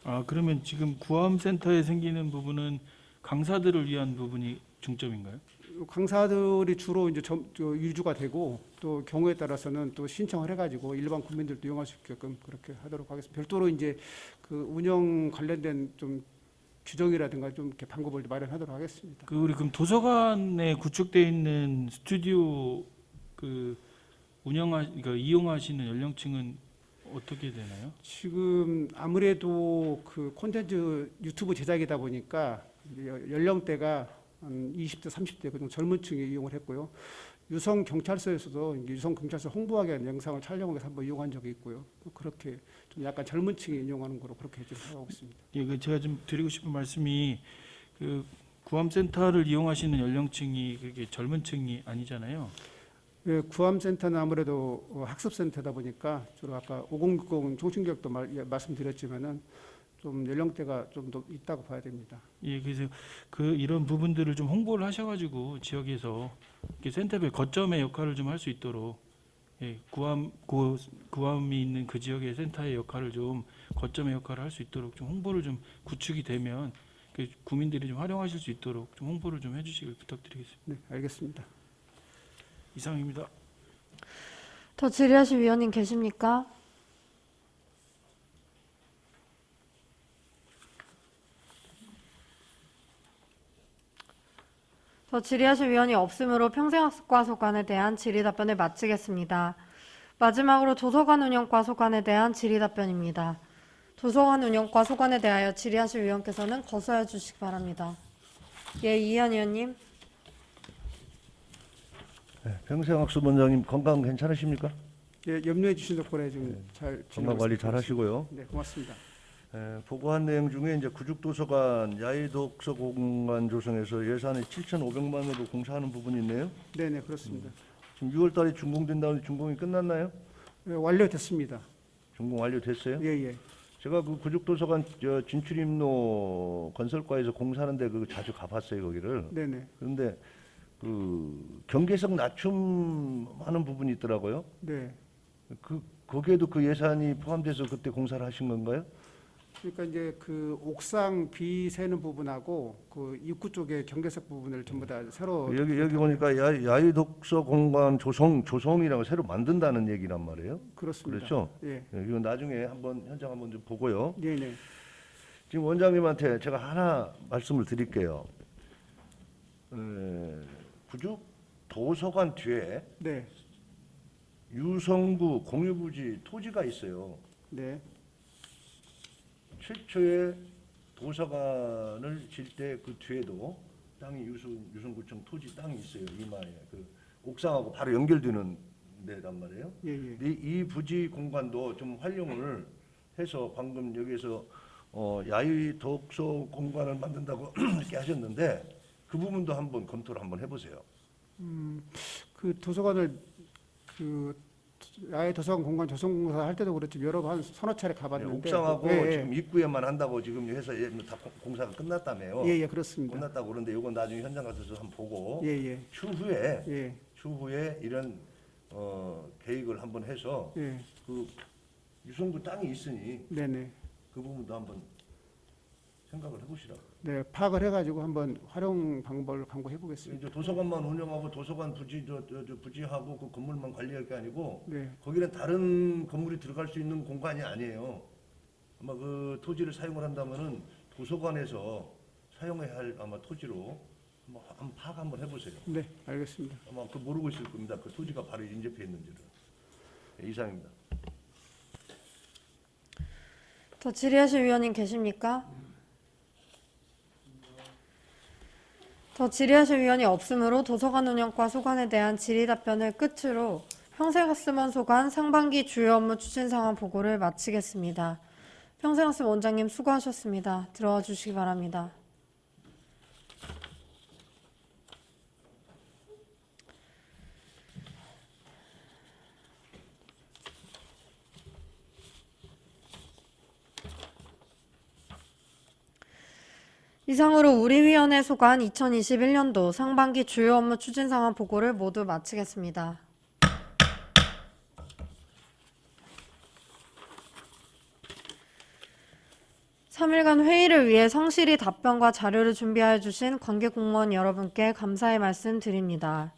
아, 그러면 지금 구암센터에 생기는 부분은 강사들을 위한 부분이 중점인가요? 강사들이 주로 이제 유주가 되고 또 경우에 따라서는 또 신청을 해가지고 일반 국민들도 이용할 수 있게끔 그렇게 하도록 하겠습니다. 별도로 이제 그 운영 관련된 좀 규정이라든가 좀 이렇게 방법을 마련하도록 하겠습니다. 그 우리 그럼 도서관에 구축되어 있는 스튜디오 그 그러니까 이용하시는 연령층은 어떻게 되나요? 지금 아무래도 그 콘텐츠 유튜브 제작이다 보니까 연령대가 한 20대, 30대 그 정도 젊은 층이 이용을 했고요. 유성 경찰서에서도 유성 경찰서 홍보하기 위한 영상을 촬영해서 한번 이용한 적이 있고요. 그렇게 좀 약간 젊은 층이 이용하는 거로 그렇게 지금 하고 있습니다. 예, 그 제가 좀 드리고 싶은 말씀이 그 구암센터를 이용하시는 연령층이 그게 젊은 층이 아니잖아요. 예, 구암센터는 아무래도 학습센터다 보니까 주로 아까 5060 종신교육도 말씀드렸지만은 좀 연령대가 좀 더 있다고 봐야 됩니다. 예, 그래서 그 이런 부분들을 좀 홍보를 하셔가지고 지역에서 이렇게 센터별 거점의 역할을 좀 할 수 있도록 예, 구암이 있는 그 지역의 센터의 역할을 좀 거점의 역할을 할 수 있도록 좀 홍보를 좀 구축이 되면 그 국민들이 좀 활용하실 수 있도록 좀 홍보를 좀 해주시길 부탁드리겠습니다. 네, 알겠습니다. 이상입니다. 더 질의하실 위원님 계십니까? 더 질의하실 위원이 없으므로 평생학습과 소관에 대한 질의 답변을 마치겠습니다. 마지막으로 도서관 운영과 소관에 대한 질의 답변입니다. 도서관 운영과 소관에 대하여 질의하실 위원께서는 거부해 주시기 바랍니다. 예, 이현 의원님. 네, 평생학습원장님 건강 괜찮으십니까? 예, 염려해 주신 덕분에 좀 잘 건강 관리 잘 하시고요. 네, 고맙습니다. 보고한 내용 중에 이제 구축도서관 야외 독서 공간 조성에서 예산이 7,500만 원으로 공사하는 부분이 있네요. 네, 네, 그렇습니다. 지금 6월달에 준공된다는데 준공이 끝났나요? 예, 완료됐습니다. 준공 완료됐어요? 예, 예. 제가 그 구축도서관 진출입로 건설과에서 공사하는데 그 자주 가봤어요 거기를. 네, 네. 그런데 그 경계석 낮춤하는 부분이 있더라고요. 네. 거기에도 그 예산이 포함돼서 그때 공사를 하신 건가요? 그러니까 이제 그 옥상 비 새는 부분하고 그 입구 쪽에 경계석 부분을 전부 다 새로 여기 보니까 야외 독서 공간 조성이라고 새로 만든다는 얘기란 말이에요. 그렇습니다. 그렇죠? 예. 이거 나중에 현장 한번 좀 보고요. 네, 네. 지금 원장님한테 제가 하나 말씀을 드릴게요. 구축 도서관 뒤에 네. 유성구 공유부지 토지가 있어요. 네. 최초에 도서관을 질 때 그 뒤에도 땅이 유성구청 토지 땅이 있어요. 이마에 그 옥상하고 바로 연결되는 데란 말이에요. 예, 예. 이 부지 공간도 좀 활용을 해서 방금 여기서 야외 독서 공간을 만든다고 이렇게 하셨는데 그 부분도 한번 검토를 한번 해보세요. 그 도서관을 그 야외 도서관 공간 조성공사 할 때도 그렇지 여러 번 서너 차례 가봤는데 옥상하고 예, 예. 지금 입구에만 한다고 지금 해서 다 공사가 끝났다며요. 예, 예, 그렇습니다. 끝났다고 그러는데 이건 나중에 현장 가서 한번 보고 예, 예. 추후에 이런 계획을 한번 해서 예. 그 유성구 땅이 있으니 네네. 그 부분도 한번 생각을 해보시라고. 네, 파악을 해가지고 한번 활용 방법을 강구해 보겠습니다. 이제 도서관만 운영하고 도서관 부지 부지하고 그 건물만 관리할 게 아니고 네. 거기는 다른 건물이 들어갈 수 있는 공간이 아니에요. 아마 그 토지를 사용을 한다면은 도서관에서 사용해야 할 아마 토지로 한번 파악 한번 해보세요. 네, 알겠습니다. 아마 그 모르고 있을 겁니다. 그 토지가 바로 인접해 있는지를. 네, 이상입니다. 더 질의하실 위원님 계십니까? 더 질의하실 위원이 없으므로 도서관 운영과 소관에 대한 질의 답변을 끝으로 평생학습원 소관 상반기 주요 업무 추진 상황 보고를 마치겠습니다. 평생학습 원장님 수고하셨습니다. 들어와 주시기 바랍니다. 이상으로 우리 위원회 소관 2021년도 상반기 주요 업무 추진 상황 보고를 모두 마치겠습니다. 3일간 회의를 위해 성실히 답변과 자료를 준비하여 주신 관계 공무원 여러분께 감사의 말씀 드립니다.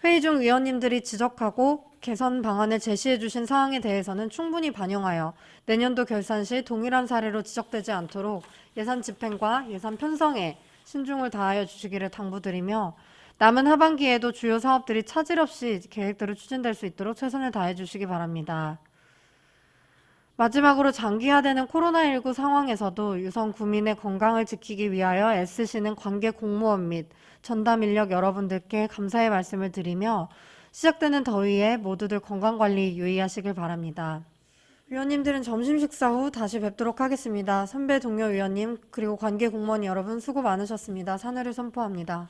회의 중 위원님들이 지적하고 개선 방안을 제시해 주신 사항에 대해서는 충분히 반영하여 내년도 결산 시 동일한 사례로 지적되지 않도록 예산 집행과 예산 편성에 신중을 다하여 주시기를 당부드리며 남은 하반기에도 주요 사업들이 차질 없이 계획대로 추진될 수 있도록 최선을 다해 주시기 바랍니다. 마지막으로 장기화되는 코로나19 상황에서도 유선 구민의 건강을 지키기 위하여 애쓰시는 관계 공무원 및 전담 인력 여러분들께 감사의 말씀을 드리며 시작되는 더위에 모두들 건강관리 유의하시길 바랍니다. 위원님들은 점심 식사 후 다시 뵙도록 하겠습니다. 선배 동료 위원님 그리고 관계 공무원 여러분 수고 많으셨습니다. 사퇴를 선포합니다.